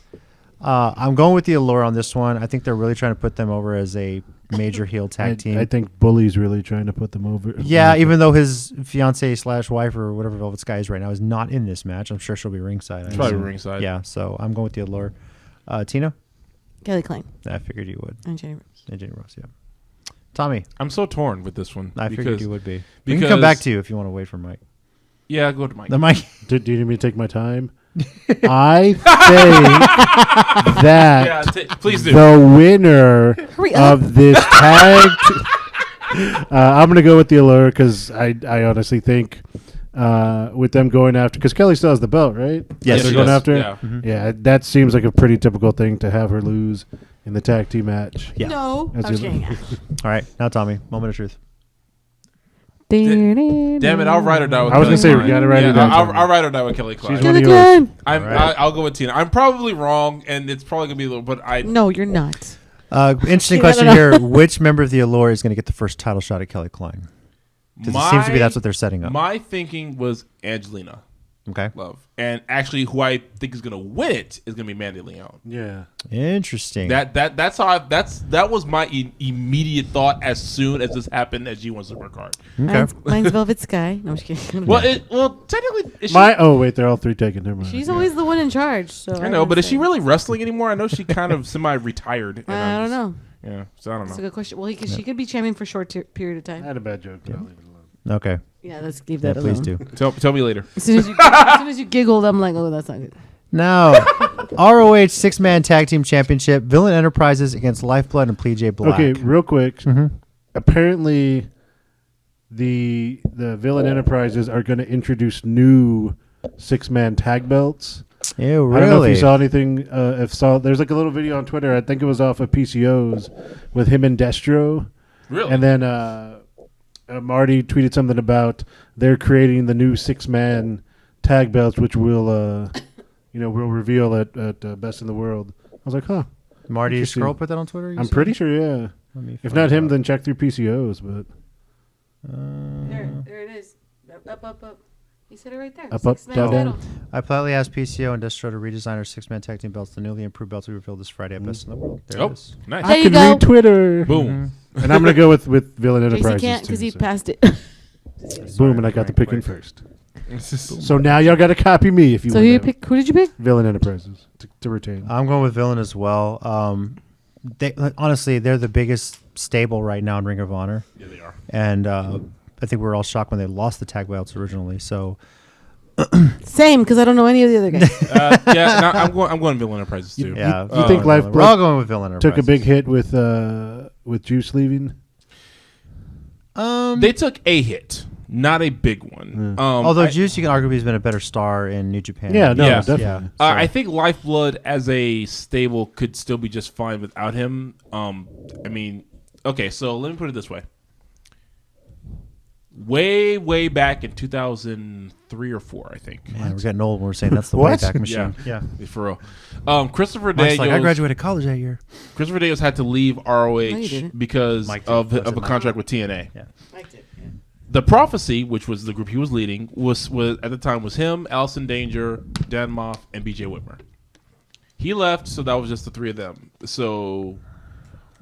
I'm going with the Allure on this one. I think they're really trying to put them over as a major heel tag team.
I think Bully's really trying to put them over.
Yeah, even though his fiance / wife or whatever Velvet Sky is right now is not in this match, I'm sure she'll be ringside. I
Probably
assume.
ringside.
Yeah, so I'm going with the Allure. Tina?
Kelly Klein
I figured you would.
and Jenny Rose.
And Jenny Rose, yeah. Tommy?
I'm so torn with this one.
I figured you would be. We
because-
can come back to you if you want to wait for Mike.
Yeah, go to Mike.
The Mike.
Do you need me to take my time? I think that
Please do.
the winner
Hurry up.
of this tag. I'm gonna go with the Allure because I honestly think with them going after, because Kelly still has the belt, right?
Yes,
they're
she
going
does.
after it.
Yeah.
Yeah, that seems like a pretty typical thing to have her lose in the tag team match.
Yeah.
No,
That's
I'm just
it.
kidding.
All right, now Tommy, moment of truth.
Damn it, I'll ride or die with
I was
Kelly
gonna say, we
Klein.
gotta ride or die,
I'll
Tommy.
ride or die with Kelly Klein.
She's one
Kelly
of yours.
Klein.
Right.
I'll go with Tina. I'm probably wrong, and it's probably going to be a little, but I.
No, you're not.
Interesting
I
question
don't
here. Which member of the Allure is going to get the first title shot at Kelly Klein? Because it seems to be that's what they're setting up.
My thinking was Angelina
Okay.
Love. And actually, who I think is going to win it is going to be Mandy Leon.
Yeah.
Interesting.
That was my immediate thought as soon as this happened at G1 Supercard.
Okay.
Mine's Velvet Sky. No, I'm just kidding.
Well, technically, is she,
Wait, they're all three taken. Never mind.
She's always the one in charge. So
I know, but is she really wrestling anymore? I know she kind of semi-retired. and
I
I'm
don't
just-
know.
Yeah, so I don't
That's a
know.
good question. Well, she could be champion for a short period of
I
time.
had a bad joke. But I'll leave it alone.
Okay.
Yeah, let's leave
Yeah,
that
please
alone.
do.
Tell me later.
As soon as you giggled, I'm like, oh, that's not good.
Now, ROH six-man tag team championship, Villain Enterprises against Lifeblood and PJ Black.
Okay, real quick.
Mhm.
Apparently, the Villain Enterprises are going to introduce new 6-man tag belts.
Ew, really?
I don't know if you saw anything. There's like a little video on Twitter. I think it was off of PCOs with him and Destro.
Really?
And then Marty tweeted something about they're creating the new 6-man tag belts, which we'll reveal at Best in the World. I was like, huh.
Marty
Interesting.
Scurll put that on Twitter?
I'm pretty sure, yeah. If not him, then check through PCOs. But
There it is. Up. He said it right there.
Up,
Six-man
down.
title.
I politely asked PCO and Destro to redesign our six-man tag team belts. The newly improved belts we revealed this Friday at Best in the World. There it is.
Nice.
There
I
you
can
go.
read Twitter.
Boom.
And I'm going to go with Villain
Jason
Enterprises.
can't because
too,
he
so.
passed it.
Boom, and I got the pick in
quick.
first. So now y'all got to copy me if you
So
want
you
to.
pick? Who did you pick?
Villain Enterprises to retain.
I'm going with Villain as well. Honestly, they're the biggest stable right now in Ring of Honor.
Yeah, they are.
And I think we were all shocked when they lost the tag belts originally. So
Same, because I don't know any of the other guys.
I'm going Villain Enterprises too.
yeah,
you think
we're
Lifeblood
all going with Villain
Took a
Enterprises.
big hit with Juice leaving.
They took a hit. not a big one.
Although Juice, you can arguably has been a better star in New Japan.
Yeah, no,
Yeah.
definitely.
Yeah.
I think Lifeblood as a stable could still be just fine without him. Okay, so let me put it this way. Way back in 2003 or 4, I think.
Man, we're getting old when we're saying that's the
What?
Wayback Machine.
Yeah, for real. Christopher
Mike's
Daniels.
like, I graduated college that year.
Christopher Daniels had to leave ROH
you didn't.
because
Mike did.
of
Was it
a
Mike?
contract with TNA.
Yeah.
The Prophecy, which was the group he was leading, was at the time was him, Allison Danger, Dan Moff, and BJ Whitmer. He left, so that was just the 3 of them. So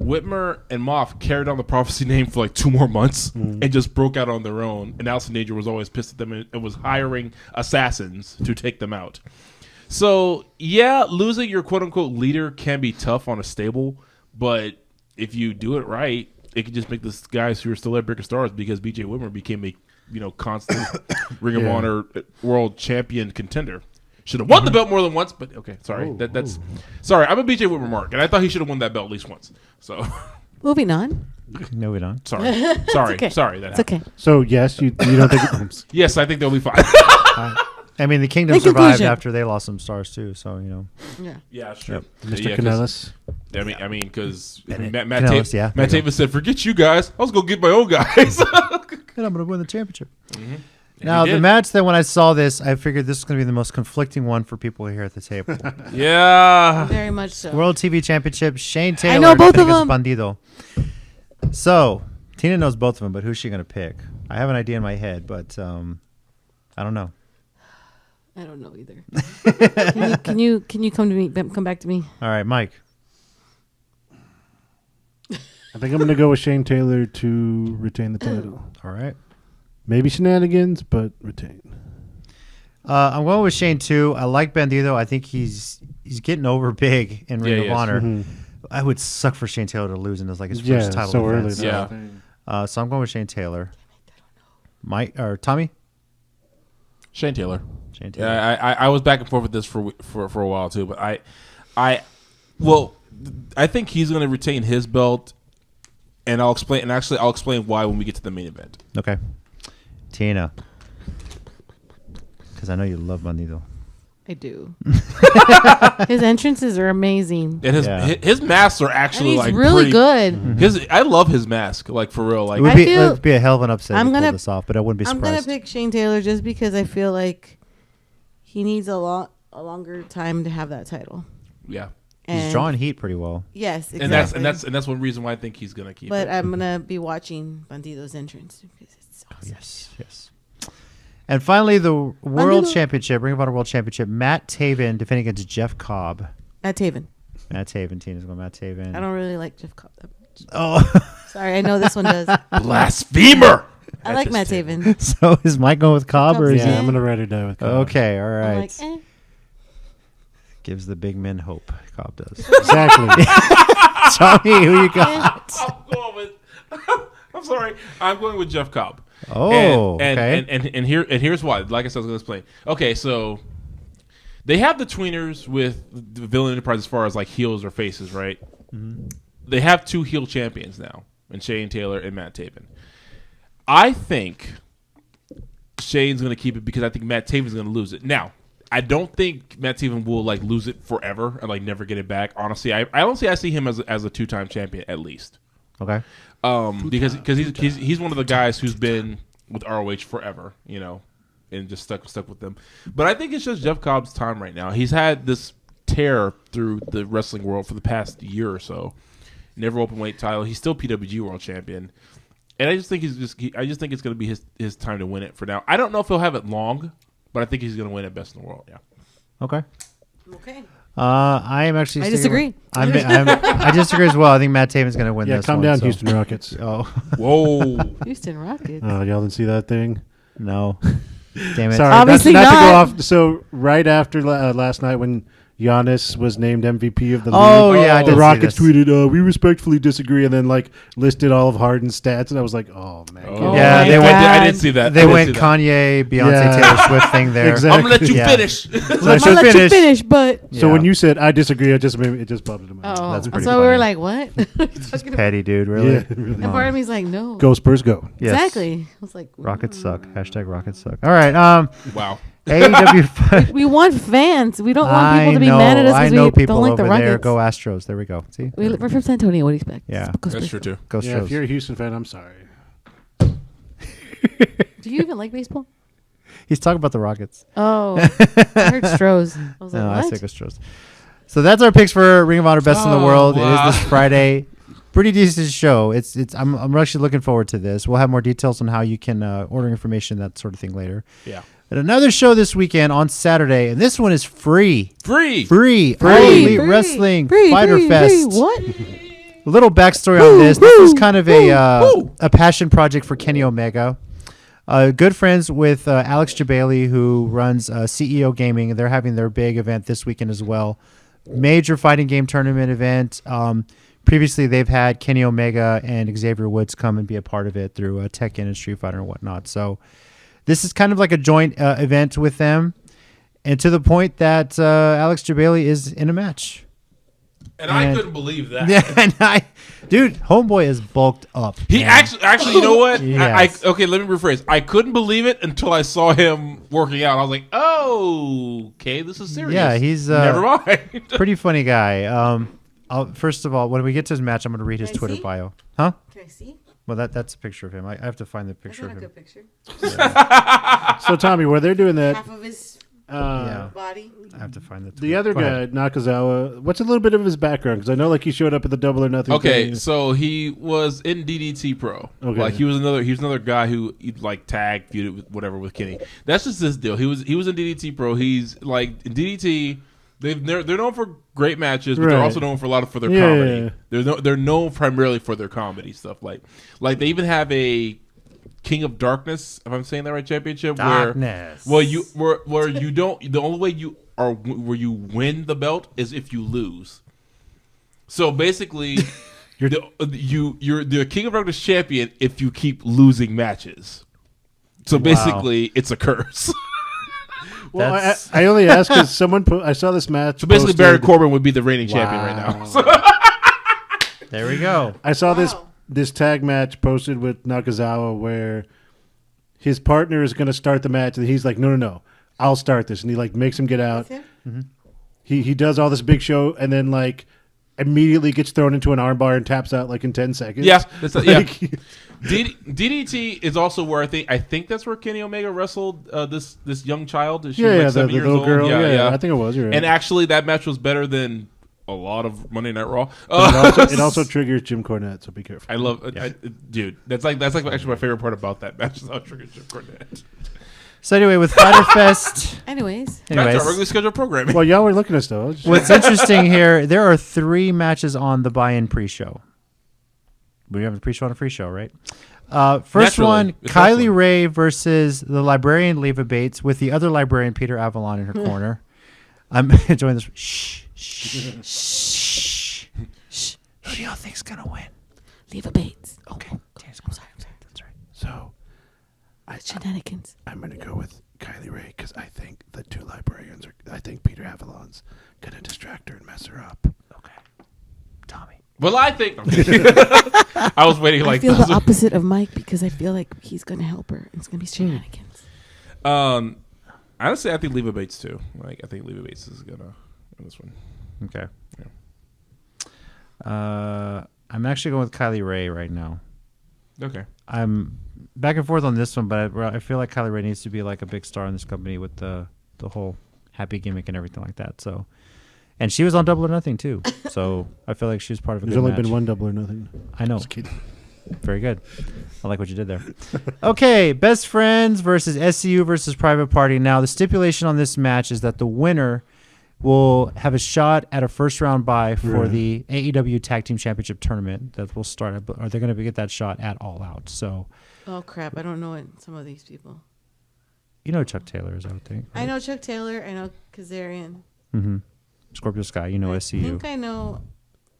Whitmer and Moff carried on the Prophecy name for like 2 more months and just broke out on their own. And Allison Danger was always pissed at them and was hiring assassins to take them out. So, yeah, losing your quote-unquote leader can be tough on a stable, but if you do it right, it can just make the guys who are still at bigger stars because BJ Whitmer became a constant Ring of Honor world champion contender. Should have won the belt more than once, but okay, sorry. That's sorry. I'm a BJ Whitmer mark, and I thought he should have won that belt at least once. So,
Moving on.
No, we don't.
sorry,
Okay.
sorry. That
It's
happened.
okay.
So yes, you don't think?
Yes, I think they'll be fine.
I mean, the Kingdom
In
survived
conclusion.
after they lost some stars too. So
Yeah.
Yeah, sure.
Mr. Kanellis.
I mean, because
Bennett.
Matt
Kanellis, yeah.
Matt Taven said, "Forget you guys. I was gonna get my own guys."
and I'm going to win the championship. Now,
he
the
did.
match that when I saw this, I figured this was going to be the most conflicting one for people here at the table.
Yeah.
Very much so.
World TV Championship, Shane Taylor.
know both
defending
of
against Bandido. So, Tina knows both of them, but who's she going to pick? I have an idea in my head, but I don't know.
I don't know either. Can you come back to me?
All right, Mike.
I think I'm going to go with Shane Taylor to retain the title.
All right.
Maybe shenanigans, but retain.
I'm going with Shane too. I like Bandido. I think he's getting over big in Ring
he
of
is.
Honor.
Mhm.
I would suck for Shane Taylor to lose in his his
Yeah,
first title
so early.
defense.
Yeah.
So I'm going with Shane Taylor. Mike or Tommy?
Shane Taylor.
Shane Taylor.
Yeah, I was back and forth with this for a while too, but I think he's going to retain his belt, and I'll explain. And actually, I'll explain why when we get to the main event.
Okay. Tina. Because I know you love Bandido.
I do. His entrances are amazing.
And his masks are
And
actually
he's
like
really
pretty,
good.
I love his mask, like for real. Like
It
I
would be a hell of an upset
I'm
to pull
gonna-
this off, but I wouldn't be
I'm gonna
surprised.
pick Shane Taylor just because I feel like he needs a longer time to have that title.
yeah,
And
He's drawing heat pretty well.
Yes, exactly.
and that's one reason why I think he's gonna keep
But
it.
I'm gonna be watching Bandido's entrance because it's awesome.
Yes. And finally, the World
Bandido.
Championship, Ring of Honor World Championship, Matt Taven defending against Jeff Cobb.
Matt Taven.
Matt Taven, Tina's going Matt Taven.
I don't really like Jeff Cobb that much.
Oh,
Sorry, I know this one does.
Blasphemer.
I like Matt Taven.
so is Mike going with Cobb or is
Yeah,
Eh.
I'm going to ride or die with Cobb.
Okay, all
I'm
right.
like, eh.
Gives the big men hope. Cobb does.
Exactly.
Tommy, who you got?
I'm going with. I'm sorry. I'm going with Jeff Cobb.
Oh,
and
okay.
here's why. Like I said, I was going to explain. Okay, so they have the tweeners with the Villain Enterprise as far as like heels or faces, right?
Mm-hmm.
They have 2 heel champions now, and Shane Taylor and Matt Taven. I think Shane's going to keep it because I think Matt Taven's going to lose it. Now, I don't think Matt Taven will like lose it forever and like never get it back. Honestly, I see him as a 2-time champion at least.
Okay.
Because he's one of the guys who's been with ROH forever, you know, and just stuck with them. But I think it's just Jeff Cobb's time right now. He's had this tear through the wrestling world for the past year or so. Never open weight title. He's still PWG world champion, and I just think I just think it's going to be his time to win it for now. I don't know if he'll have it long, but I think he's going to win it best in the world. Yeah.
Okay.
Okay.
I am actually.
I
sticking
disagree.
with- I disagree as well. I think Matt Taven's going to win
Yeah,
this
calm
one.
down,
so-
Houston Rockets.
Oh,
Whoa.
Houston Rockets.
Oh, y'all didn't see that thing?
no. Damn it.
Sorry,
Obviously
not to go
not.
off. So right after last night when Giannis was named MVP of the league.
Oh yeah, I did
the
see
Rockets
this.
tweeted, "We respectfully disagree," and then like listed all of Harden's stats, and I was like, "Oh man,
Oh,
Yeah, they went-
I didn't see that.
They went Kanye, Beyonce,
Yeah.
Taylor Swift thing there.
Exactly.
I'm gonna let you
Yeah.
finish.
So I
I'm gonna
should
let you
finish.
finish, but
So
Yeah.
when you said I disagree, it just bumped into my head.
oh,
That's
so
pretty
we
funny.
were like, what?
Just petty, dude. Really?
Yeah, really.
And part of me's like, no.
Go Spurs, go.
Yes.
Exactly. I was like,
Rockets suck. Hashtag Rockets suck. All right.
Wow.
AEW.
We want fans. We don't want people to be
know,
mad at us
I
because
know
we
people
don't like
over
the
there.
Rockets.
Go Astros. There we go. See?
We're from San Antonio. What do you expect?
Yeah.
Go
That's
Spurs.
true too.
Go
Yeah, if
Astros.
you're a Houston fan, I'm sorry.
Do you even like baseball?
He's talking about the Rockets.
Oh, I heard Stros. I was like,
No, I
what?
say go Astros. So that's our picks for Ring of Honor Best in the
Oh,
World.
wow.
It is this Friday. Pretty decent show. I'm actually looking forward to this. We'll have more details on how you can order information, that sort of thing later.
Yeah.
And another show this weekend on Saturday, and this one is free.
Free.
All Elite Wrestling Fighter Fest.
What?
A little backstory on this. This is kind of a passion project for Kenny Omega. Good friends with Alex Jabali, who runs CEO Gaming. They're having their big event this weekend as well. Major fighting game tournament event. Previously, they've had Kenny Omega and Xavier Woods come and be a part of it through Tekken and Street Fighter and whatnot. So this is kind of like a joint event with them, and to the point that Alex Jabali is in a match.
And I couldn't believe that.
Yeah, and dude, homeboy is bulked up.
He
man.
actually, you know what?
Yes.
Okay, let me rephrase. I couldn't believe it until I saw him working out. I was like, oh, okay, this is serious.
Yeah, he's
never mind.
pretty funny guy. First of all, when we get to his match, I'm going to read his
Can I
Twitter
see?
bio. Huh?
Can I see?
Well, that's a picture of him. I have to find the
That's
picture
not
of
a
him.
good picture.
So Tommy, where they're doing that,
Half of his
Yeah,
body.
I have to find the.
the other
Go
guy,
ahead.
Nakazawa, what's a little bit of his background? Because I know like he showed up at the Double or Nothing.
Okay,
thing.
so he was in DDT Pro.
Okay.
Like he was another guy who like tag feuded with whatever with Kenny. That's just his deal. He was in DDT Pro. He's like in DDT. They're known for great matches, but they're
Right.
also known for a lot for their
Yeah,
comedy.
yeah,
They're known primarily for their comedy stuff. Like they even have a King of Darkness, if I'm saying that right, championship.
Darkness.
Where you don't. The only way you are where you win the belt is if you lose. So basically, you're the King of Darkness champion if you keep losing matches. So basically, it's a curse.
Well,
That's-
I only asked because someone I saw this match.
So basically,
posted-
Baron Corbin would be the reigning champion right now. So,
There we go.
I saw
Wow.
this tag match posted with Nakazawa where his partner is going to start the match and he's like, no, I'll start this, and he like makes him get out.
That's him?
He does all this big show and then like immediately gets thrown into an armbar and taps out like in 10 seconds.
yeah, yeah.
Like,
DDT is also where I think that's where Kenny Omega wrestled this young child. She
yeah,
was like
the
7 years
little
old.
girl.
Yeah, yeah.
I think it was. You're right.
And actually, that match was better than a lot of Monday Night Raw.
it also triggers Jim Cornette, so be careful.
I love, dude. That's like actually my favorite part about that match is how it triggers Jim Cornette.
So anyway, with Fighter Fest,
Anyways.
That's our regularly
anyways,
scheduled programming.
Well, y'all were looking at stuff.
what's interesting here, there are 3 matches on the buy-in pre-show. We have a pre-show and a free show, right? First
Naturally.
one,
It's
Kylie
naturally.
Ray versus the librarian Leva Bates with the other librarian Peter Avalon in her corner. I'm enjoying this. Shh, shh, shh, shh. Who do y'all think's gonna win?
Leave a Bates.
Okay, James,
I'm sorry.
that's right.
So
Shenanigans.
I'm going to go with Kylie Ray because I think the 2 librarians I think Peter Avalon's going to distract her and mess her up.
Okay, Tommy.
Well, I think I was waiting
I
like
feel the opposite of Mike because I feel like he's going to help her. It's going to be shenanigans.
Honestly, I think Leva Bates too. Like I think Leva Bates is gonna win this one.
Okay. I'm actually going with Kylie Ray right now.
Okay.
I'm back and forth on this one, but I feel like Kylie Ray needs to be like a big star in this company with the whole happy gimmick and everything like that. So, and she was on Double or Nothing too. So I feel like she was part of a
There's
good
only
match.
been one Double or Nothing.
I know.
Just kidding.
Very good. I like what you did there. Okay, Best Friends versus SCU versus Private Party. Now, the stipulation on this match is that the winner will have a shot at a first round bye for
Right.
the AEW Tag Team Championship tournament that will start, or they're going to get that shot at All Out. So,
Oh, crap. I don't know some of these people.
you know Chuck Taylor is, I would think.
I know Chuck Taylor. I know Kazarian.
Mm-hmm. Scorpio Sky, you know SCU.
I think I know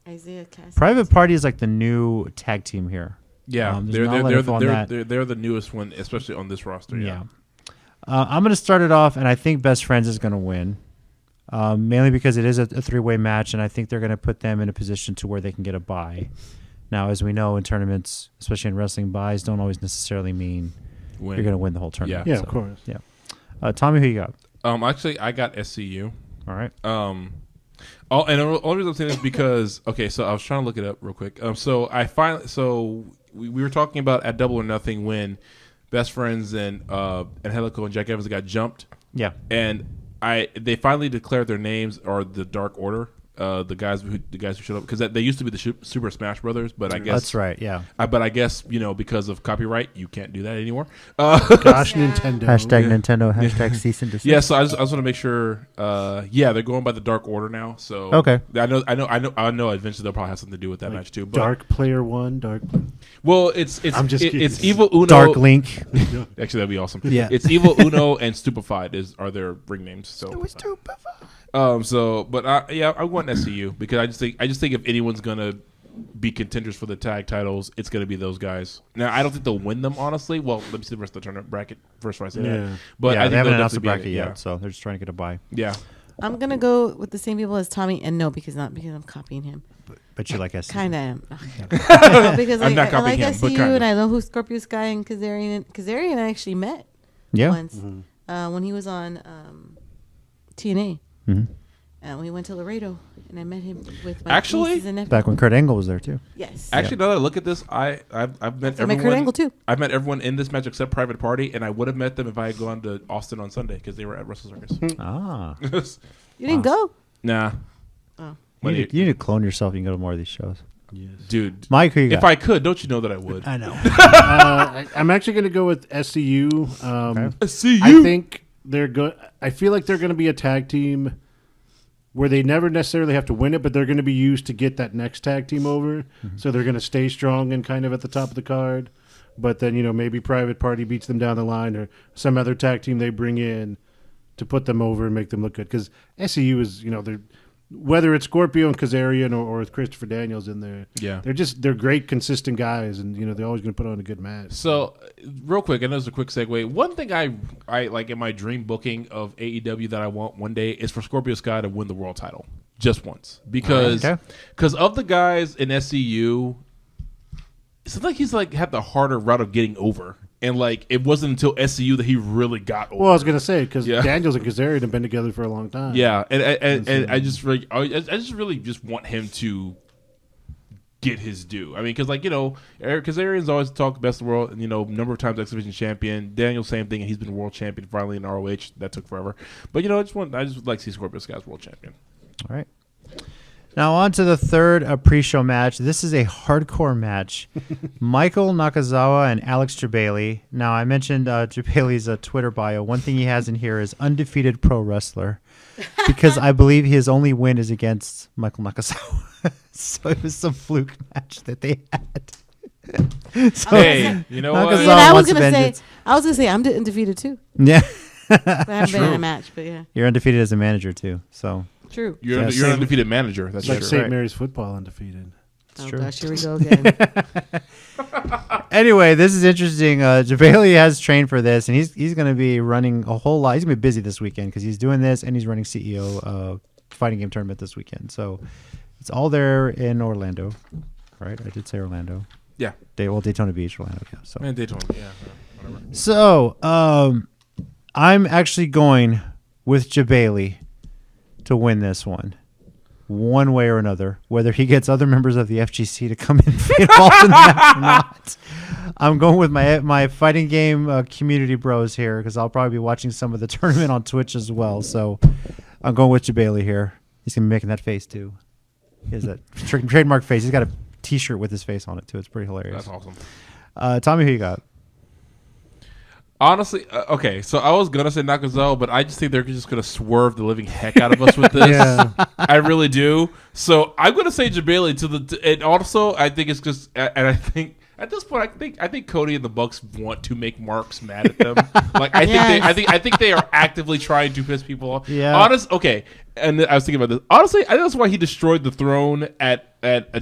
Isaiah Cassidy.
Private Party is like the new tag team here.
Yeah, they're the newest one, especially on this roster. Yeah.
I'm going to start it off, and I think Best Friends is going to win, mainly because it is a three-way match, and I think they're going to put them in a position to where they can get a bye. Now, as we know in tournaments, especially in wrestling, buys don't always necessarily mean you're going to win the whole tournament.
Yeah, of course.
Yeah. Tommy, who you got?
Actually, I got SCU.
All right.
And the only reason I'm saying this is because so I was trying to look it up real quick. We were talking about at Double or Nothing when Best Friends and Helico and Jack Evans got jumped.
Yeah.
And they finally declared their names are the Dark Order. The guys who showed up because they used to be the Super Smash Brothers, but I guess
that's right. Yeah.
But I guess because of copyright, you can't do that anymore.
Gosh, Nintendo.
Hashtag Nintendo. Hashtag cease and desist.
Yeah. So I just want to make sure. They're going by the Dark Order now. So
okay. I
know. Eventually they'll probably have something to do with that match too. But
Dark Player 1, Dark.
Well, it's Evil Uno,
Dark Link.
Actually, that'd be awesome.
Yeah.
It's Evil Uno and Stupefied are their ring names. So. I want SCU because I just think if anyone's gonna be contenders for the tag titles, it's gonna be those guys. Now I don't think they'll win them honestly. Well, let me see the rest of the tournament bracket first before I say that. But I think
they haven't
they'll
announced the
definitely
bracket yet, so they're just trying to get a bye.
Yeah.
I'm gonna go with the same people as Tommy, and not because I'm copying him.
But you like SCU.
Kind of am. Because
I'm not
I like
copying him, but
SCU,
kinda.
and I know who Scorpio Sky and Kazarian. Kazarian I actually met once when he was on TNA.
Mm-hmm.
When we went to Laredo, and I met him with my
Actually?
nieces and nephews.
Back when Kurt Angle was there too.
Yes.
Actually, now that I look at this, I've met everyone.
Kurt Angle too.
I've met everyone in this match except Private Party, and I would have met them if I had gone to Austin on Sunday because they were at Wrestle Circus.
Ah.
You didn't go?
Nah.
Oh.
You need to clone yourself. You can go to more of these shows.
Yes.
Dude.
Mike, who you got?
If I could, don't you know that I would?
I know.
I'm actually going to go with SCU.
SCU.
I think they're good. I feel like they're going to be a tag team where they never necessarily have to win it, but they're going to be used to get that next tag team over. Mm-hmm. So they're going to stay strong and kind of at the top of the card. But then, maybe Private Party beats them down the line or some other tag team they bring in to put them over and make them look good. Because SCU is, they're whether it's Scorpio and Kazarian or with Christopher Daniels in there, they're great, consistent guys, and they're always going to put on a good match.
So, real quick, and as a quick segue, one thing I like in my dream booking of AEW that I want one day is for Scorpio Sky to win the world title just once because of the guys in SCU. It's like he's had the harder route of getting over. And it wasn't until SCU that he really got over.
Well, I was gonna say because Daniels and Kazarian have been together for a long time.
Yeah, and I just really want him to get his due. I mean, because Eric Kazarian's always talked best of the world, and number of times X Division champion. Daniel, same thing, and he's been world champion finally in ROH. That took forever, but I just would like to see Scorpio Sky's world champion.
All right. Now on to the third pre-show match. This is a hardcore match. Michael Nakazawa and Alex Jabali. Now I mentioned Jabali's Twitter bio. One thing he has in here is undefeated pro wrestler, because I believe his only win is against Michael Nakazawa. So it was some fluke match that they had. So
hey, you know what?
I was gonna say I'm undefeated too.
Yeah,
I haven't been in a match, but yeah,
you're undefeated as a manager too. So.
True.
You're an undefeated manager. That's
like
true.
St. Mary's football undefeated.
It's true.
Gosh, here we go again.
Anyway, this is interesting. Jabali has trained for this, and he's going to be running a whole lot. He's going to be busy this weekend because he's doing this, and he's running CEO fighting game tournament this weekend. So it's all there in Orlando, right? I did say Orlando.
Yeah.
Daytona Beach, Orlando. Yeah. So.
And Daytona. Yeah. Whatever.
So I'm actually going with Jabali to win this one way or another, whether he gets other members of the FGC to come in and be involved in the match or not. I'm going with my fighting game community bros here because I'll probably be watching some of the tournament on Twitch as well. So I'm going with Jabali here. He's going to be making that face too. He has that trademark face. He's got a T-shirt with his face on it too. It's pretty hilarious.
That's awesome.
Tommy, who you got?
Honestly, okay, so I was going to say Nakazawa, but I just think they're just going to swerve the living heck out of us with this.
Yeah.
I really do. So I'm going to say Jabali and also I think it's just, and I think at this point, I think Cody and the Bucks want to make Marks mad at them. I think they are actively trying to piss people off.
Yeah.
Okay. and I was thinking about this. Honestly, I think that's why he destroyed the throne at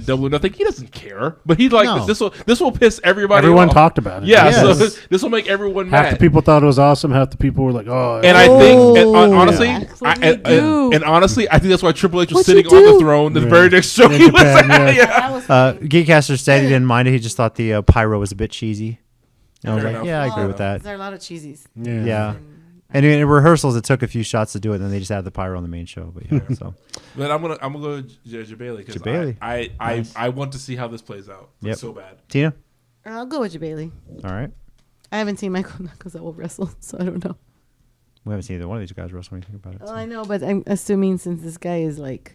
Double or Nothing. He doesn't care, but he's like,
No.
this will piss everybody
Everyone
off.
talked about it.
Yeah,
Yes.
so this will make everyone
Half
mad.
the people thought it was awesome. Half the people were like, "Oh."
And I think, and honestly,
That's what we do.
and honestly, I think that's why Triple H was
What you
sitting on the
do?
throne. The
Yeah.
very next show,
In
he was
Japan,
at.
yeah.
That was
Geekcaster said he didn't mind it. He just thought the pyro was a bit cheesy. And I was
Fair
like,
enough.
yeah, I agree with that.
There are a lot of cheesies.
Yeah. And in rehearsals, it took a few shots to do it, and then they just added the pyro on the main show. But yeah, so
But I'm gonna go Jabali because
Jabali.
I want to see how this plays out. It's
Yep.
so bad.
Tina,
I'll go with you, Bailey.
all right.
I haven't seen Michael Nakazawa wrestle, so I don't know.
We haven't seen either one of these guys wrestle. When you think about it,
Well, I know, but I'm assuming since this guy is like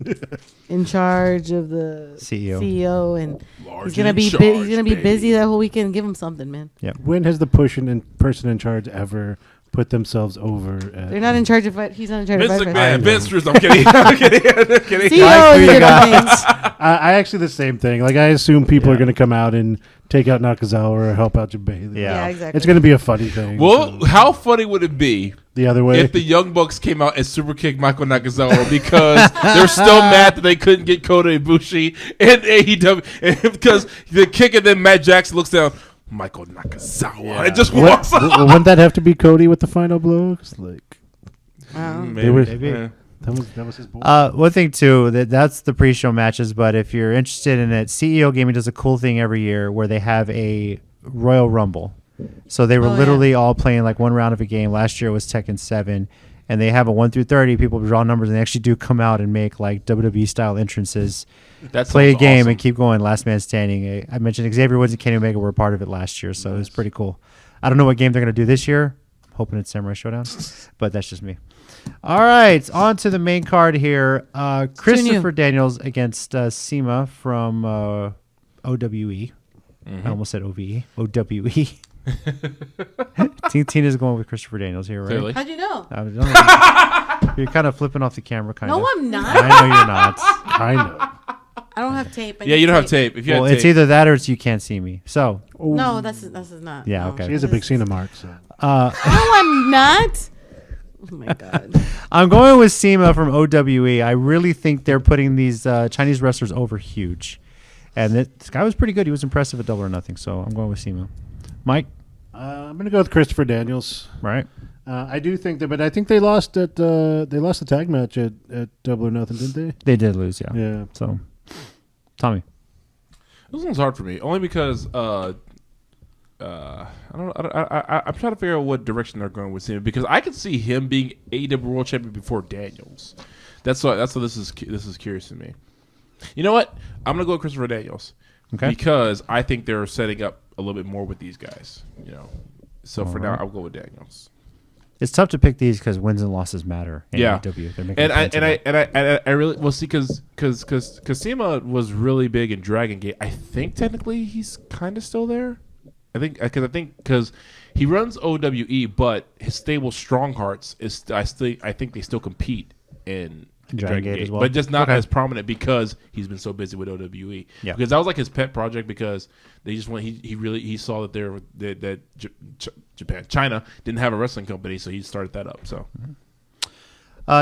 in charge of the CEO and he's gonna be busy that whole weekend. Give him something, man.
When has the person in charge ever put themselves over?
They're not in charge of it. He's not in charge
Vince
of it.
McMahon, Vince Russo. I'm kidding. I'm kidding.
CEO is
you
the
guys.
thing.
I actually the same thing. Like I assume people are going to come out and take out Nakazawa or help out Jabali.
Yeah.
Yeah, exactly.
It's going to be a funny thing.
Well, how funny would it be
the other way.
if the Young Bucks came out and super kicked Michael Nakazawa because they're still mad that they couldn't get Kota Ibushi and AEW and because the kick and then Matt Jackson looks down, Michael Nakazawa, and just walks off.
Wouldn't that have to be Cody with the final blow? 'Cause, like
Maybe.
Maybe.
Yeah.
that was his boy.
one thing too that's the pre-show matches. But if you're interested in it, CEO Gaming does a cool thing every year where they have a Royal Rumble. So they were literally all playing like one round of a game. Last year it was Tekken 7, and they have a 1 through 30. People draw numbers, and they actually do come out and make like WWE style entrances.
That
Play a
sounds
game
awesome.
and keep going. Last man standing. I mentioned Xavier Woods and Kenny Omega were a part of it last year, so it was pretty cool. I don't know what game they're going to do this year. I'm hoping it's Samurai Showdown, but that's just me. All right, on to the main card here. Christopher Daniels against Sema from OWE. I almost said OVE. OWE. Tina's going with Christopher Daniels here, right?
Clearly.
How'd you know?
I don't know. You're kind of flipping off the camera, kind of.
No, I'm not.
I know you're not.
Kind of.
I don't have tape. I
Yeah,
need
you don't have tape. If you
Well,
had
it's
tape,
either that or it's you can't see me. So,
No, that's not.
Yeah,
no.
okay.
She is a big Cena mark. So.
No, I'm not. Oh my god.
I'm going with Sema from OWE. I really think they're putting these Chinese wrestlers over huge. And this guy was pretty good. He was impressive at Double or Nothing. So I'm going with Sema. Mike?
I'm going to go with Christopher Daniels.
Right.
I do think that, but I think they lost at they lost the tag match at Double or Nothing, didn't they?
They did lose, yeah.
Yeah.
So, Tommy.
this one's hard for me, only because I'm trying to figure out what direction they're going with him because I could see him being AEW World Champion before Daniels. That's why this is curious to me. You know what? I'm gonna go with Christopher Daniels.
Okay.
Because I think they're setting up a little bit more with these guys. You know, so for now
right.
I'll go with Daniels.
It's tough to pick these because wins and losses matter in
Yeah.
AEW. They're making
And
a point of that.
I really well see because Sema was really big in Dragon Gate. I think technically he's kind of still there. I think because he runs OWE, but his stable Strong Hearts is I think they still compete in Dragon Gate
as well.
but just not
Okay.
as prominent because he's been so busy with OWE.
Yeah.
Because that was like his pet project because they just went. He saw that China didn't have a wrestling company, so he started that up. So.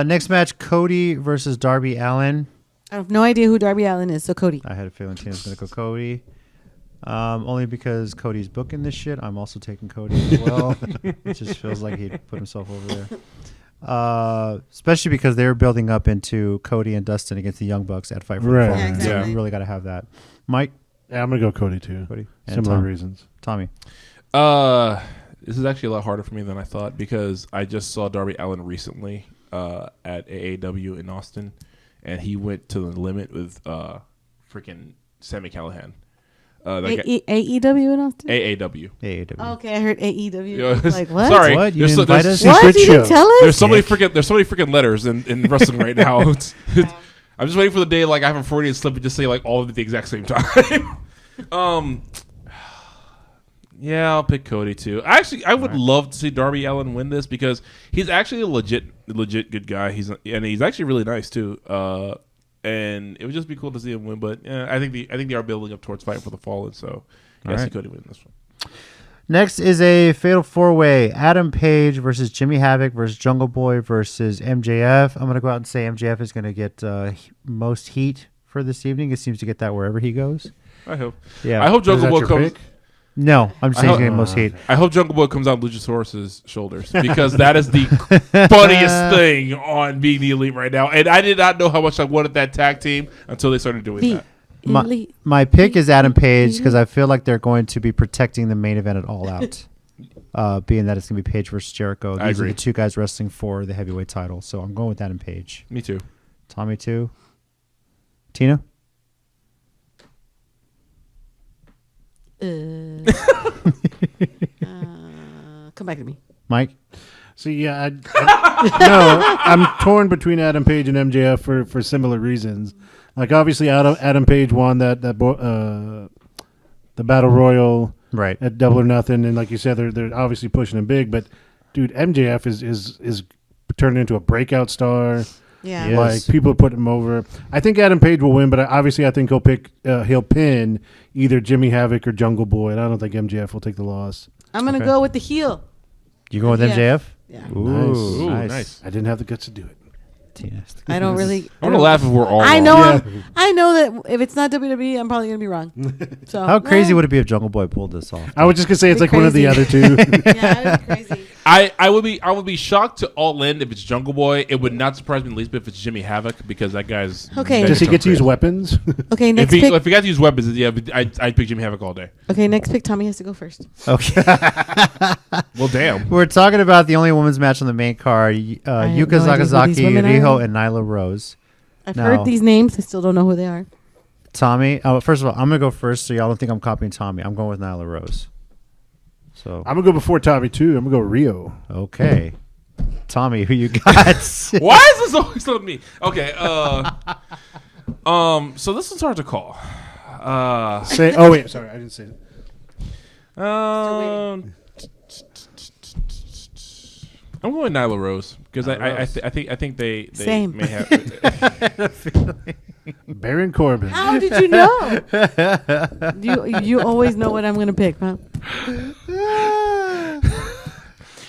Next match, Cody versus Darby Allin.
I have no idea who Darby Allin is, so Cody.
I had a feeling Tina's going to go Cody. Only because Cody's booking this shit. I'm also taking Cody as well. It just feels like he'd put himself over there. Especially because they were building up into Cody and Dustin against the Young Bucks at Fight for
Right.
the Fallen.
Yeah, exactly.
So you really got to have that. Mike?
Yeah, I'm going to go Cody too.
Cody. And
Similar
Tom.
reasons.
Tommy.
This is actually a lot harder for me than I thought because I just saw Darby Allin recently at AAW in Austin, and he went to the limit with freaking Sami Callihan.
AEW in Austin?
AAW.
AEW.
Oh, okay, I heard AEW.
Yeah,
Like what?
Sorry,
What? You
There's
didn't
so-
invite
there's-
us?
What?
Secret
You didn't
show.
tell us?
There's so many freaking letters in wrestling right now. I'm just waiting for the day like I have a Freudian slip and just say like all of it at the exact same time. Yeah, I'll pick Cody too. I would love to see Darby Allin win this because he's actually a legit good guy. He's actually really nice too. And it would just be cool to see him win. But I think they are building up towards Fight for the Fallen. So I see
right.
Cody win this one.
Next is a fatal 4-way. Adam Page versus Jimmy Havoc versus Jungle Boy versus MJF. I'm going to go out and say MJF is going to get most heat for this evening. It seems to get that wherever he goes.
I hope.
Yeah.
I hope Jungle Boy comes.
Pick?
No, I'm just saying he's getting most heat.
I hope Jungle Boy comes on Luchasaurus's shoulders because that is the funniest thing on Being the Elite right now. And I did not know how much I wanted that tag team until they started doing that.
My pick is Adam Page because I feel like they're going to be protecting the main event at All Out, being that it's going to be Page versus Jericho. These are the two guys wrestling for the heavyweight title. So I'm going with Adam Page.
Me too.
Tommy too. Tina?
Come back to me.
Mike?
So yeah, no, I'm torn between Adam Page and MJF for similar reasons. Like obviously, Adam Page won the Battle Royal
right
at Double or Nothing, and like you said, they're obviously pushing him big. But dude, MJF is turning into a breakout star.
Yeah,
like people are putting him over. I think Adam Page will win, but obviously I think he'll pin either Jimmy Havoc or Jungle Boy, and I don't think MJF will take the loss.
I'm gonna go with the heel.
You going with MJF?
Yeah.
Ooh,
nice.
I didn't have the guts to do it.
I don't really.
I'm gonna laugh if we're all.
I know.
wrong.
I know that if it's not WWE, I'm probably gonna be wrong. So
how crazy would it be if Jungle Boy pulled this off?
I was just gonna say it's like one of the other two.
Yeah, it'd be crazy.
I would be shocked to all in if it's Jungle Boy. It would not surprise me the least bit if it's Jimmy Havoc because that guy's
okay.
Does he get to use weapons?
Okay, next
if
pick.
he got to use weapons, yeah, I'd pick Jimmy Havoc all day.
Okay, next pick. Tommy has to go first.
Okay.
Well, damn.
We're talking about the only women's match on the main card: Yuka
no idea who these
Sakazaki,
women are.
Riho, and Nyla Rose.
I've
No.
heard these names. I still don't know who they are.
Tommy. First of all, I'm gonna go first, so y'all don't think I'm copying Tommy. I'm going with Nyla Rose. So
I'm gonna go before Tommy too. I'm gonna go Rio.
okay, Tommy, who you got?
Why is this always on me? Okay. So this one's hard to call.
Say. Oh wait, sorry, I didn't say it.
I'm going Nyla Rose because I think they
Same.
may have.
Baron Corbin.
How did you know? you always know what I'm going to pick, huh?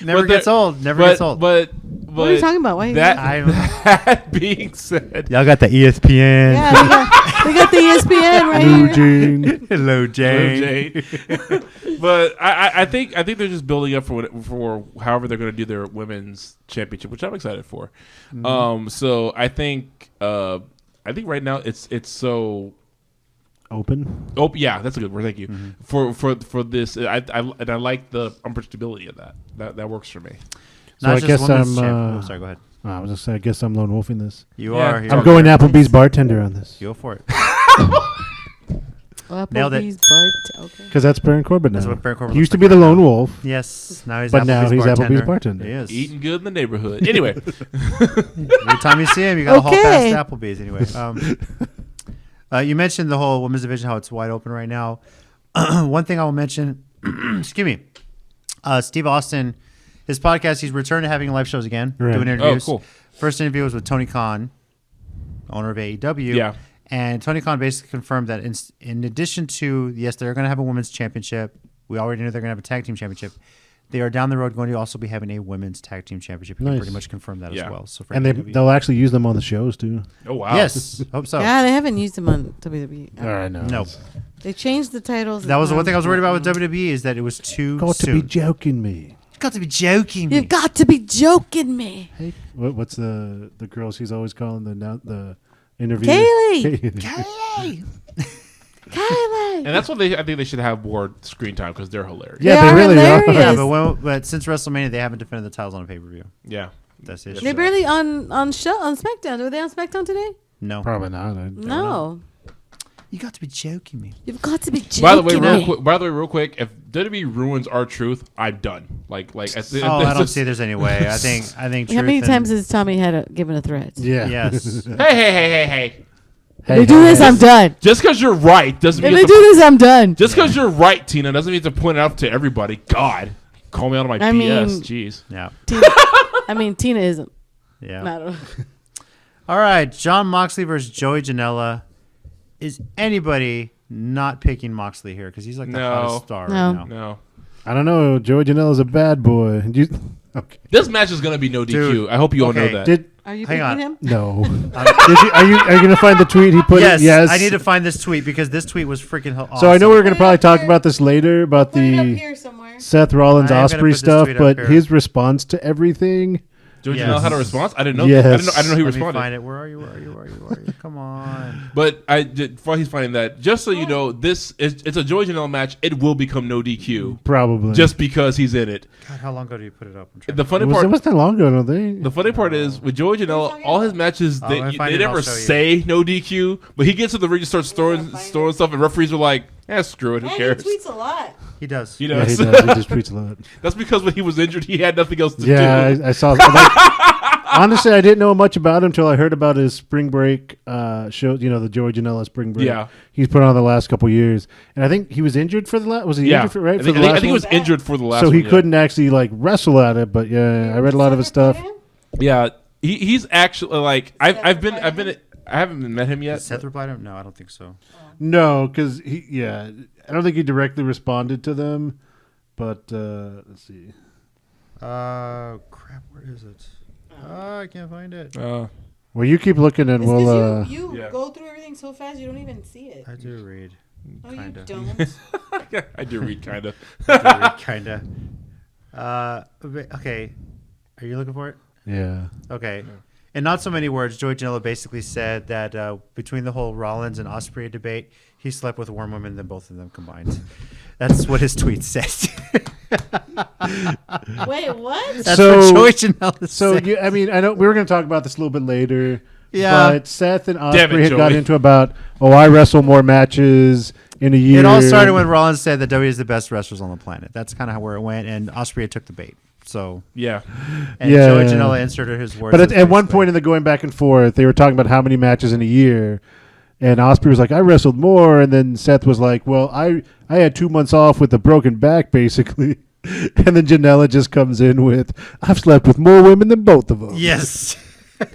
Never gets old. Never gets old.
But
What are you talking about? Why?
That being said,
y'all got the ESPN.
Yeah, we got the ESPN right
Blue
here.
Jane.
Hello, Jane.
But I think they're just building up for however they're going to do their women's championship, which I'm excited for.
Mm-hmm.
So I think right now it's so
Open.
oh yeah, that's a good word. Thank you
Mm-hmm.
for this. I like the unpredictability of that works for me.
So I guess I'm.
sorry, go ahead.
I was just saying, I guess I'm lone wolfing this.
You
Yeah.
are.
I'm going Applebee's bartender on this
Go for it.
Nailed
it.
Okay.
because that's Baron Corbin now.
That's what Baron Corbin
He used
looks
to be
like
the
right
lone
now.
wolf.
Yes. Now he's
But
Applebee's
now he's
bartender.
Applebee's bartender.
He is.
Eating good in the neighborhood. Anyway,
Every time you see him, you got to haul
Okay.
past Applebee's anyway. You mentioned the whole women's division, how it's wide open right now. One thing I will mention, excuse me, Steve Austin, his podcast, he's returned to having live shows again,
Right.
doing interviews.
Oh, cool.
First interview was with Tony Khan, owner of AEW.
Yeah.
And Tony Khan basically confirmed that in addition to, yes, they're going to have a women's championship. We already knew they're going to have a tag team championship. They are down the road going to also be having a women's tag team championship. He
Nice.
pretty much confirmed that
Yeah.
as well. So for
And
AEW.
they'll actually use them on the shows too.
oh wow,
Yes, hope so.
Yeah, they haven't used him on WWE.
All right, no.
No.
They changed the titles.
That was the one thing I was worried about with WWE is that it was too
Got to
soon.
be joking me.
You got to be joking me.
You've got to be joking me.
Hey, what's the girl she's always calling the interview?
Kaylee. Kylie.
and that's what I think they should have more screen time because they're hilarious.
Yeah,
They
they
are
really
hilarious.
Yeah,
are.
but since WrestleMania, they haven't defended the titles on a pay-per-view.
Yeah.
That's the issue.
They're barely on SmackDown. Were they on SmackDown today?
No.
Probably not. I don't know.
No.
You got to be joking me.
You've got to be joking
By the way,
me.
real quick, if WWE ruins R-Truth, I'm done. Like
I don't see there's any way. I think
How
Truth
many
and-
times has Tommy had given a threat?
Yeah.
Yes.
Hey.
If they do this, I'm done.
Just because you're right doesn't
If
mean
they
you
do
have to,
this, I'm done.
just because you're right, Tina, doesn't mean you have to point it out to everybody. God, call me out on my
I
BS.
mean-
Jeez.
Yeah.
Tina isn't.
Yeah.
I don't know.
All right. John Moxley versus Joey Janela. Is anybody not picking Moxley here? Because he's like the
No.
hottest star
No.
right now.
No.
I don't know. Joey Janela's a bad boy. Okay.
This match is gonna be no DQ.
Dude,
I hope you all know that.
Are you
Hang
picking
on.
him?
No. Are you going to find the tweet he put?
Yes,
Yes.
I need to find this tweet because this tweet was freaking awesome.
So I know we're going to
Put it
probably
up
talk
here.
about this later about
Put it up
the
here somewhere.
Seth Rollins
I am gonna put
Ospreay
this
stuff,
tweet up
but
here.
his response to everything.
George
Yes.
Janela had a response. I didn't know.
Yes.
I didn't know he
Let me
responded.
find it. Where are you? Come on.
But while he's finding that, just so you know, it's a Joey Janela match. It will become no DQ
Probably.
just because he's in it.
God, how long ago did you put it up? I'm trying
The
to-
funny
it
part.
wasn't that long ago, I don't think.
The funny part is with Joey Janela, all his matches
Oh, when I find
they
it, I'll
never
show you.
say no DQ, but he gets to the ring and starts throwing stuff, and referees are like, screw it, who
And
cares?
he tweets a lot.
He does.
You know,
Yeah, he does. He just tweets a lot.
that's because when he was injured, he had nothing else to
Yeah,
do.
I saw. Honestly, I didn't know much about him until I heard about his spring break show. You know, the Joey Janela spring break.
Yeah.
He's put on the last couple years, and I think he was injured for the last. Was he
Yeah,
injured for right?
I
for
think,
the
I think
last
he was
one?
injured for the last.
So
one,
he
yeah.
couldn't actually like wrestle at it. But yeah, I read a lot of his stuff.
Yeah, he's actually like I haven't met him
Did
yet.
Seth reply to him? No, I don't think so.
No, because I don't think he directly responded to them. But let's see.
Crap, where is it? I can't find it.
Well, you keep looking, and
It's
we'll.
because you
Yeah.
go through everything so fast you don't even see it.
I do read.
Oh,
Kinda.
you don't.
I do read kind of.
Kinda. Okay. Are you looking for it?
Yeah.
Okay. In not so many words, Joey Janela basically said that between the whole Rollins and Ospreay debate, he slept with more women than both of them combined. That's what his tweet says.
Wait, what?
That's
So-
what Joey Janela
So
said.
I mean, I know we were going to talk about this a little bit later.
Yeah.
But Seth and
Damn it,
Ospreay had got
Joey.
into about, I wrestle more matches in a year.
It all started when Rollins said that W is the best wrestlers on the planet. That's kind of where it went, and Ospreay took the bait. So,
Yeah,
and
Yeah.
Joey Janela inserted his words.
But
as
at one
basically-
point in the going back and forth, they were talking about how many matches in a year. And Ospreay was like, I wrestled more. And then Seth was like, well, I had 2 months off with a broken back, basically. And then Janela just comes in with, I've slept with more women than both of them.
Yes.
I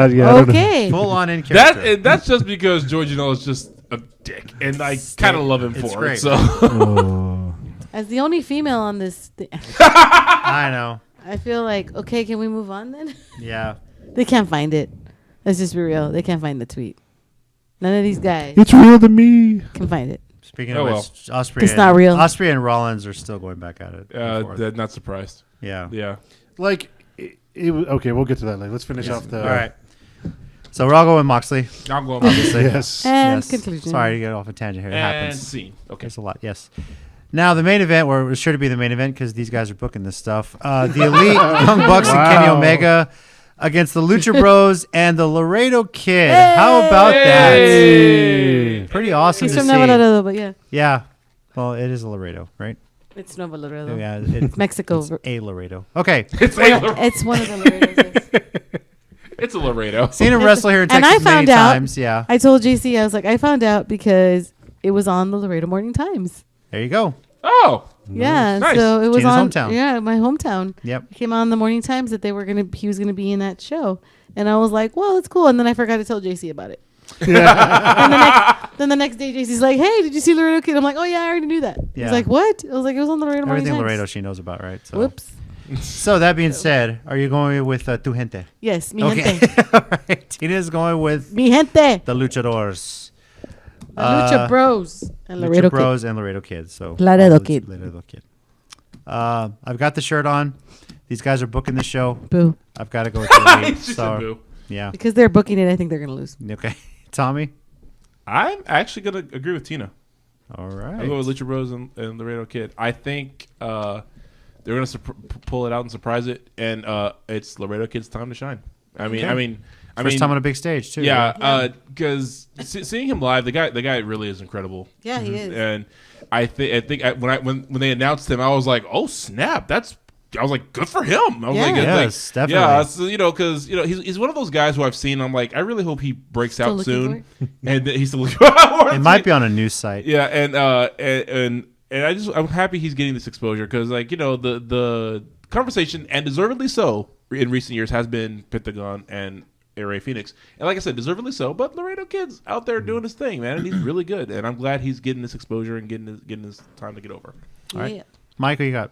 don't know.
Okay.
Full on in character.
that's just because George Janela is just a dick, and I kind of love him
It's
for
great.
it. So
Oh.
As the only female on this,
I know.
I feel like, okay, can we move on then?
Yeah.
They can't find it. Let's just be real. They can't find the tweet. None of these guys
It's real to me.
can find it.
Speaking
Oh,
of
well.
which, Ospreay
It's not real.
Ospreay and Rollins are still going back at it. and forth.
they're not surprised.
Yeah.
Yeah,
Like, it was, okay, we'll get to that later. Let's finish off the.
All right. So we're all going with Moxley.
I'm going.
Obviously.
Yes.
And
Yes.
conclusion.
Sorry to get off a tangent here. It
And
happens.
scene. Okay.
There's a lot. Yes. Now the main event, or it was sure to be the main event because these guys are booking this stuff. The Elite Young Bucks and Kenny
Wow.
Omega against the Lucha Bros and the Laredo Kid. How about that?
Hey.
Pretty awesome
He's
to
from
see.
Nuevo Laredo, but yeah,
Yeah. Well, it is a Laredo, right?
it's Nuevo Laredo.
Yeah.
Mexico.
It's a Laredo. Okay.
It's
It's one of the Laredos. yes.
it's a Laredo.
Seen him wrestle here in
And
Texas
I found
many
out-
times. Yeah.
I told JC, I was like, I found out because it was on the Laredo Morning Times.
There you go.
Oh,
Yeah,
Nice.
so it was
Gina's
on
hometown.
Yeah, my hometown.
Yep.
It came out in the Morning Times that he was gonna be in that show, and I was like, well, it's cool. And then I forgot to tell JC about it. Then the next day, JC's like, hey, did you see Laredo Kid? I'm like, oh yeah, I already knew that.
Yeah.
He's like, what? I was like, it was on the Laredo Morning
Everything
Times.
Laredo she knows about, right? So.
Whoops.
So that being said, are you going with Tu Gente?
Yes, mi
Okay.
gente.
All right. Tina's going with
Mi gente.
the Luchadors.
The Lucha Bros and Laredo
Lucha
Kid.
Bros and Laredo Kid. So
Laredo Kid.
Laredo Kid. I've got the shirt on. These guys are booking the show.
Boo.
I've got to go with the Elite.
She said
So
boo.
yeah.
Because they're booking it, I think they're gonna lose.
Okay. Tommy.
I'm actually gonna agree with Tina.
All
I'm
right.
going with Lucha Bros and Laredo Kid. I think they're gonna pull it out and surprise it, and it's Laredo Kid's time to shine. I mean,
First time on a big stage too.
yeah, because seeing him live, the guy really is incredible.
Yeah, he is.
And I think when they announced him, I was like, oh snap, I was like, good for him. I was
Yeah.
like,
Yes,
like,
definitely.
yeah, so, because he's one of those guys who I've seen. I'm like, I really hope he breaks
Still
out
looking
soon.
for
And then he's still looking for
It might be on a news site.
yeah, and I'm happy he's getting this exposure because the conversation, and deservedly so, in recent years has been Pentagon and Ray Phoenix, and like I said, deservedly so. But Laredo Kid's out there doing his thing, man, and he's really good. And I'm glad he's getting this exposure and getting his time to get over.
All right.
Yeah.
Mike, what you got?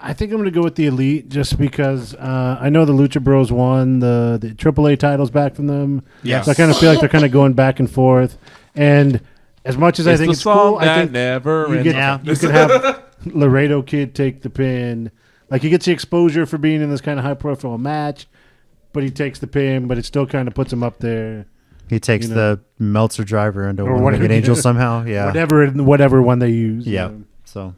I think I'm going to go with the Elite just because I know the Lucha Bros won the AAA titles back from them.
Yeah.
So I kind of feel like they're kind of going back and forth. And as much as I think it's cool, I think you could have Laredo Kid take the pin. Like, he gets the exposure for being in this kind of high-profile match, but he takes the pin, but it still kind of puts him up there.
He takes the Meltzer driver into One-Legged Angel somehow. Yeah.
Whatever one they use.
Yeah. So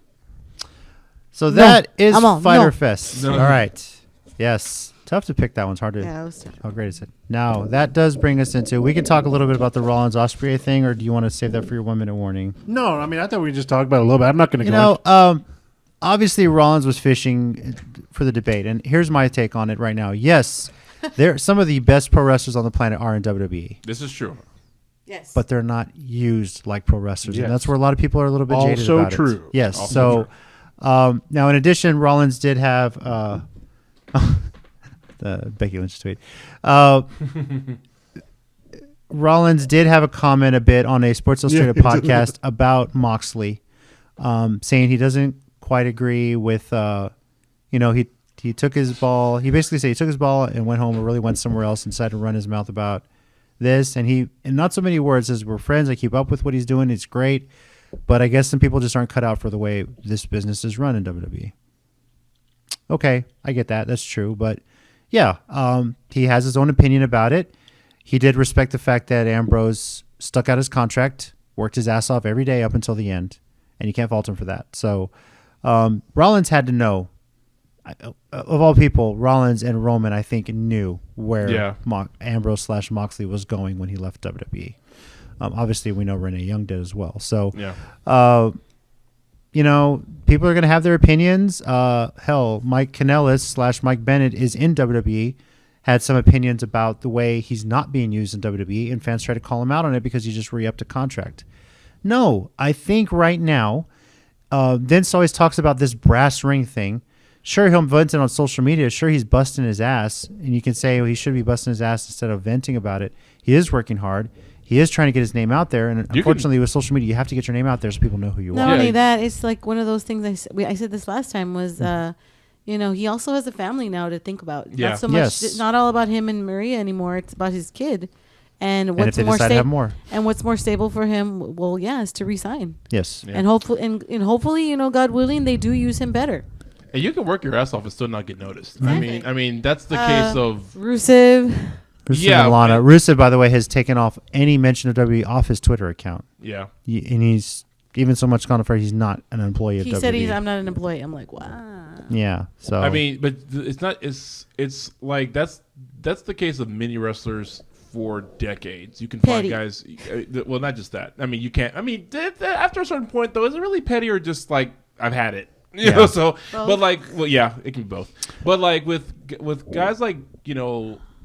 that is Fyter Fest.
No.
All right. Yes. Tough to pick that one. It's hard to.
Yeah, it was tough.
How great is it? Now, that does bring us into. We can talk a little bit about the Rollins Ospreay thing, or do you want to save that for your 1 minute warning?
No, I mean, I thought we just talked about it a little bit. I'm not going to go into
obviously Rollins was fishing for the debate, and here's my take on it right now. Yes, some of the best pro wrestlers on the planet are in WWE.
This is true.
Yes.
But they're not used like pro wrestlers,
Yes.
and that's where a lot of people are a little bit jaded
Also
about
true.
it. Yes.
Also
So now, in addition, Rollins did have the Becky Lynch tweet. Rollins did have a comment a bit on a Sports Illustrated podcast about Moxley, saying he doesn't quite agree with, he took his ball. He basically said he took his ball and went home, or really went somewhere else and decided to run his mouth about this. And he, in not so many words, says, we're friends. I keep up with what he's doing. It's great. But I guess some people just aren't cut out for the way this business is run in WWE. Okay, I get that. That's true. But yeah, he has his own opinion about it. He did respect the fact that Ambrose stuck out his contract, worked his ass off every day up until the end, and you can't fault him for that. So Rollins had to know. Of all people, Rollins and Roman, I think, knew where Ambrose / Moxley was going when he left WWE. Obviously, we know Renee Young did as well. So, people are going to have their opinions. Hell, Mike Kanellis / Mike Bennett is in WWE, had some opinions about the way he's not being used in WWE, and fans try to call him out on it because he just re-upped a contract. No, I think right now, Vince always talks about this brass ring thing. Sure, he'll vent it on social media. Sure, he's busting his ass, and you can say he should be busting his ass instead of venting about it. He is working hard. He is trying to get his name out there, and unfortunately, with social media, you have to get your name out there so people know who you are.
Not only that, it's like one of those things. I said this last time was, he also has a family now to think about.
Yeah.
Not so much. It's not all about him and Maria anymore. It's about his kid, and
if
what's
they
more
decide to have more,
and what's more stable for him. Well, is to resign.
Yes,
and hopefully, God willing, they do use him better.
And you can work your ass off and still not get noticed.
Exactly.
I mean that's the case of
Rusev.
And Lana. Rusev, by the way, has taken off any mention of WWE off his Twitter account.
Yeah.
And he's even so much gone as far he's not an employee of WWE.
He said I'm not an employee. I'm like, wow.
Yeah. So
I mean, but it's not. It's like that's the case of many wrestlers for decades. You can find guys. Well, not just that. I mean, you can't. I mean, after a certain point, though, is it really petty or just like I've had it? You know. So, both. But like, well, yeah, it can be both. But like with guys like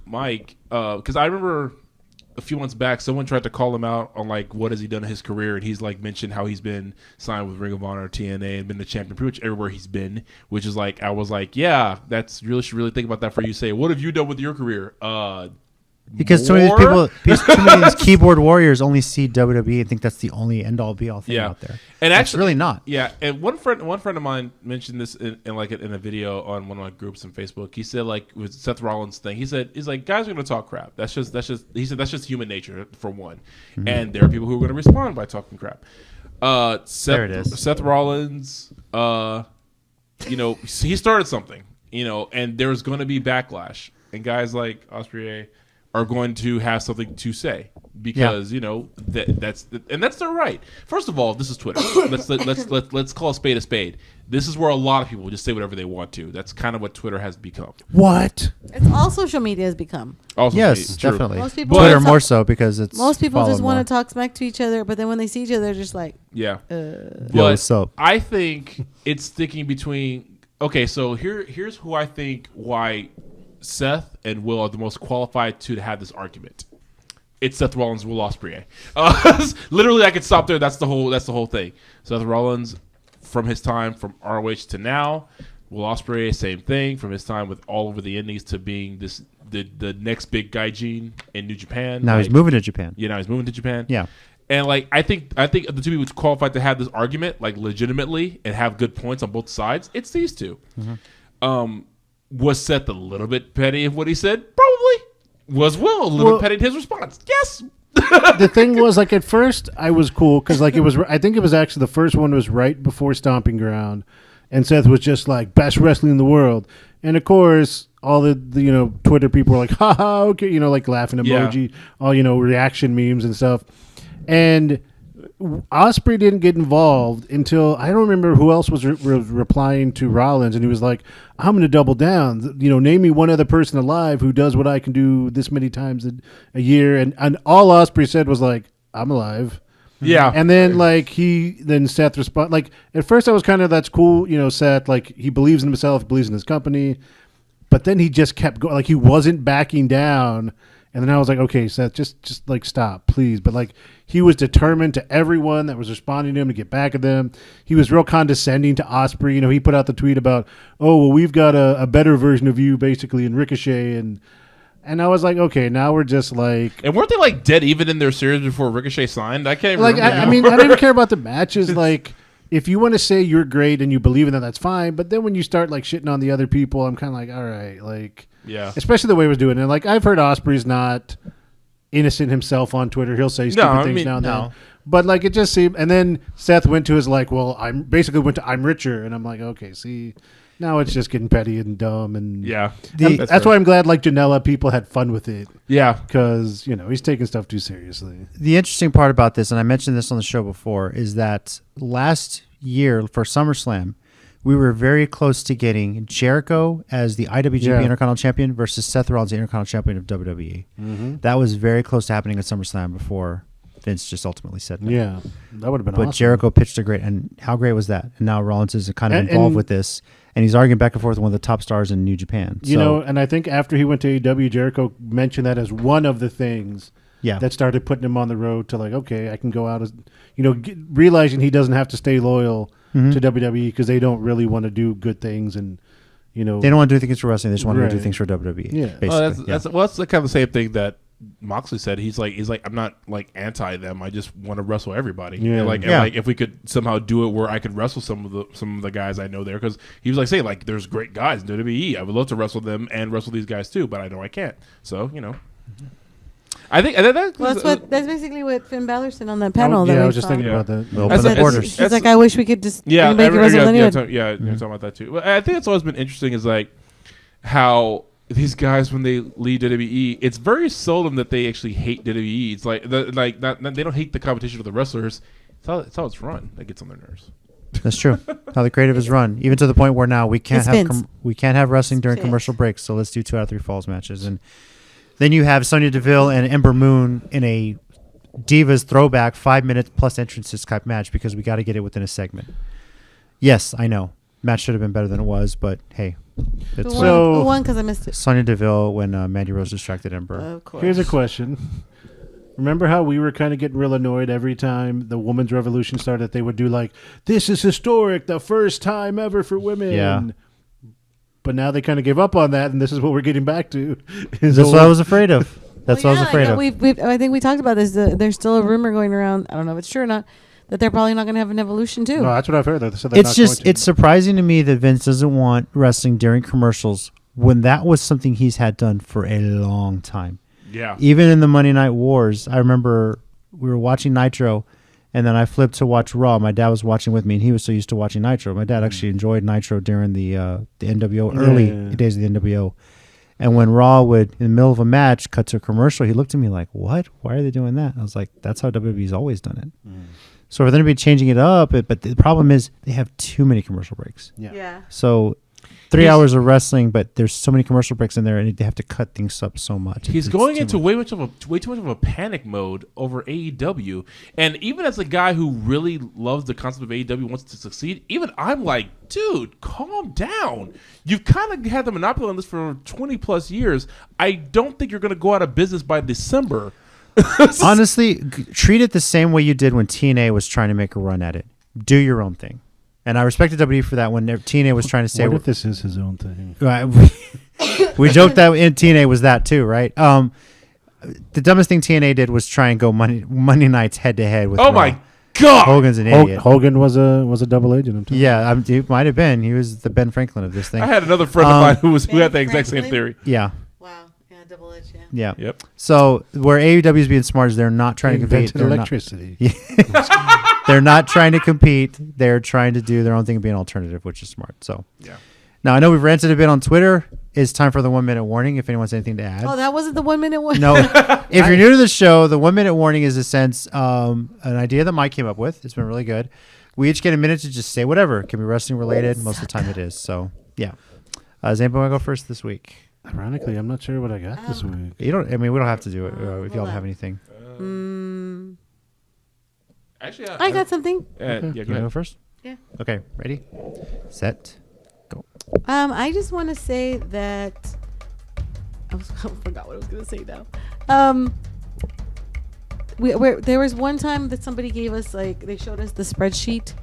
Mike, because I remember a few months back, someone tried to call him out on like what has he done in his career, and he's like mentioned how he's been signed with Ring of Honor, TNA, and been the champion pretty much everywhere he's been. Which is like I was like, yeah, that's really should really think about that for you. Say, what have you done with your career?
Because too many of these keyboard warriors only see WWE and think that's the only end all be all thing out there.
And
it's
actually,
really not.
Yeah, and one friend of mine mentioned this in a video on one of my groups on Facebook. He said like with Seth Rollins thing, he's like guys are gonna talk crap. That's just he said that's just human nature for one, and there are people who are gonna respond by talking crap. Seth Rollins, he started something, and there's gonna be backlash, and guys like Ospreay are going to have something to say because that's their right. First of all, this is Twitter. let's call a spade. This is where a lot of people just say whatever they want to. That's kind of what Twitter has become.
What?
It's all social media has become.
Yes, definitely.
Most people
Twitter more so because it's
most people just want to talk smack to each other, but then when they see each other, they're just like,
But I think it's sticking between. Okay, so here's who I think why Seth and Will are the most qualified to have this argument. It's Seth Rollins, Will Ospreay. Literally, I could stop there. That's the whole thing. Seth Rollins, from his time from ROH to now. Will Ospreay, same thing. From his time with all over the Indies to being the next big gaijin in New Japan.
Now he's moving to Japan.
Yeah, now he's moving to Japan.
Yeah.
And like I think the two people qualified to have this argument like legitimately and have good points on both sides. It's these two. Mm-hmm. Was Seth a little bit petty of what he said? Probably. Was Will a little bit petty in his response? Yes.
The thing was, like, at first I was cool because like it was. I think it was actually the first one was right before Stomping Ground, and Seth was just like best wrestling in the world, and of course all the Twitter people were like, haha, okay, like laughing emoji, all reaction memes and stuff. And Ospreay didn't get involved until I don't remember who else was replying to Rollins, and he was like, I'm going to double down. Name me one other person alive who does what I can do this many times a year. And all Ospreay said was like, I'm alive.
Yeah.
And then then Seth responded. Like at first I was kind of, that's cool. Seth, like he believes in himself, believes in his company, but then he just kept going. Like he wasn't backing down. And then I was like, okay, Seth, just like stop, please. But like he was determined to everyone that was responding to him to get back at them. He was real condescending to Ospreay. He put out the tweet about, oh, well, we've got a better version of you basically in Ricochet. And I was like, okay, now we're just like.
And weren't they like dead even in their series before Ricochet signed? I can't
remember. I mean, I don't even care about the matches. Like, if you want to say you're great and you believe in that, that's fine. But then when you start like shitting on the other people, I'm kind of like, all right, like.
Yeah.
Especially the way he was doing it. Like, I've heard Ospreay's not innocent himself on Twitter. He'll say stupid things now and then. But, like, it just seemed... And then Seth went to his, like, well, I'm richer. And I'm like, okay, see... Now it's just getting petty and dumb. And
yeah.
That's why I'm glad, like, Janela, people had fun with it.
Yeah.
Because, he's taking stuff too seriously.
The interesting part about this, and I mentioned this on the show before, is that last year for SummerSlam, we were very close to getting Jericho as the IWGP Intercontinental Champion versus Seth Rollins, the Intercontinental Champion of WWE. Mm-hmm. That was very close to happening at SummerSlam before Vince just ultimately said no.
Yeah, that would have been awesome.
But Jericho pitched a great, and how great was that? And now Rollins is kind of involved with this, and he's arguing back and forth with one of the top stars in New Japan.
And I think after he went to AEW, Jericho mentioned that as one of the things that started putting him on the road to like, okay, I can go out as, realizing he doesn't have to stay loyal to WWE because they don't really want to do good things and they don't want to do things for wrestling. They just want to do things for WWE.
Yeah, basically.
That's the kind of the same thing that Moxley said. He's like I'm not like anti them. I just want to wrestle everybody. Yeah, and like if we could somehow do it where I could wrestle some of the guys I know there, because he was like saying like there's great guys in WWE. I would love to wrestle them and wrestle these guys too, but I know I can't. So I think
that's basically what Finn Balor said on that panel.
I was just thinking about that.
Open the borders.
He's like, I wish we could just make it wrestle
you're talking about that too. But I think that's always been interesting is like how these guys when they leave WWE, it's very seldom that they actually hate WWE. It's like they don't hate the competition of the wrestlers. It's how it's run that gets on their nerves.
That's true. How the creative is run, even to the point where now we can't have wrestling during commercial breaks. So let's do 2 out of 3 falls matches and. Then you have Sonya Deville and Ember Moon in a Divas throwback 5-minute plus entrances type match because we got to get it within a segment. Yes, I know. Match should have been better than it was, but hey.
Who won because I missed it?
Sonya Deville when Mandy Rose distracted Ember.
Of course.
Here's a question. Remember how we were kind of getting real annoyed every time the women's revolution started? They would do like, this is historic, the first time ever for women.
Yeah.
But now they kind of gave up on that, and this is what we're getting back to.
That's what I was afraid of. That's what I was afraid of.
I think we talked about this. There's still a rumor going around. I don't know if it's true or not. That they're probably not going to have an evolution too.
No, that's what I've heard.
It's surprising to me that Vince doesn't want wrestling during commercials when that was something he's had done for a long time.
Yeah.
Even in the Monday Night Wars, I remember we were watching Nitro. And then I flipped to watch Raw. My dad was watching with me, and he was so used to watching Nitro. My dad actually enjoyed Nitro during the NWO, early days of the NWO. And when Raw would, in the middle of a match, cut to a commercial, he looked at me like, what? Why are they doing that? I was like, that's how WWE's always done it. So for them to be changing it up, but the problem is they have too many commercial breaks.
Yeah.
So 3 hours of wrestling, but there's so many commercial breaks in there, and they have to cut things up so much.
He's going into way too much of a panic mode over AEW, and even as a guy who really loves the concept of AEW, wants to succeed. Even I'm like, dude, calm down. You've kind of had the monopoly on this for 20 plus years. I don't think you're going to go out of business by December.
Honestly, treat it the same way you did when TNA was trying to make a run at it. Do your own thing. And I respected WWE for that when TNA was trying to say...
What if this is his own thing?
We joked that in TNA was that too, right? the dumbest thing TNA did was try and go Monday nights head to head with.
Oh
Raw.
my God!
Hogan's an idiot.
Hogan was a double agent. I'm telling you.
Yeah, he might have been. He was the Ben Franklin of this thing.
I had another friend of mine who had the exact same
Franklin?
theory.
Yeah.
Wow. Yeah, double edged.
Yeah.
Yep.
So where AEW is being smart is they're not trying to compete.
Invented electricity.
They're not trying to compete. They're trying to do their own thing and be an alternative, which is smart. So
Yeah.
now I know we've ranted a bit on Twitter. It's time for the 1 minute warning. If anyone has anything to add.
Oh, that wasn't the 1 minute one.
No. If you're new to the show, the 1 minute warning is a sense, an idea that Mike came up with. It's been really good. We each get a minute to just say whatever. It can be wrestling related. Most of the time it is. So yeah. Does anybody want to go first this week?
Ironically, I'm not sure what I got this week.
You don't. I mean, we don't have to do it if y'all have anything.
Actually,
I got something.
Yeah,
You
go
want to
ahead.
go first?
Yeah.
Okay. Ready? Set. Go.
I just want to say that I forgot what I was going to say now. There was one time that somebody gave us they showed us the spreadsheet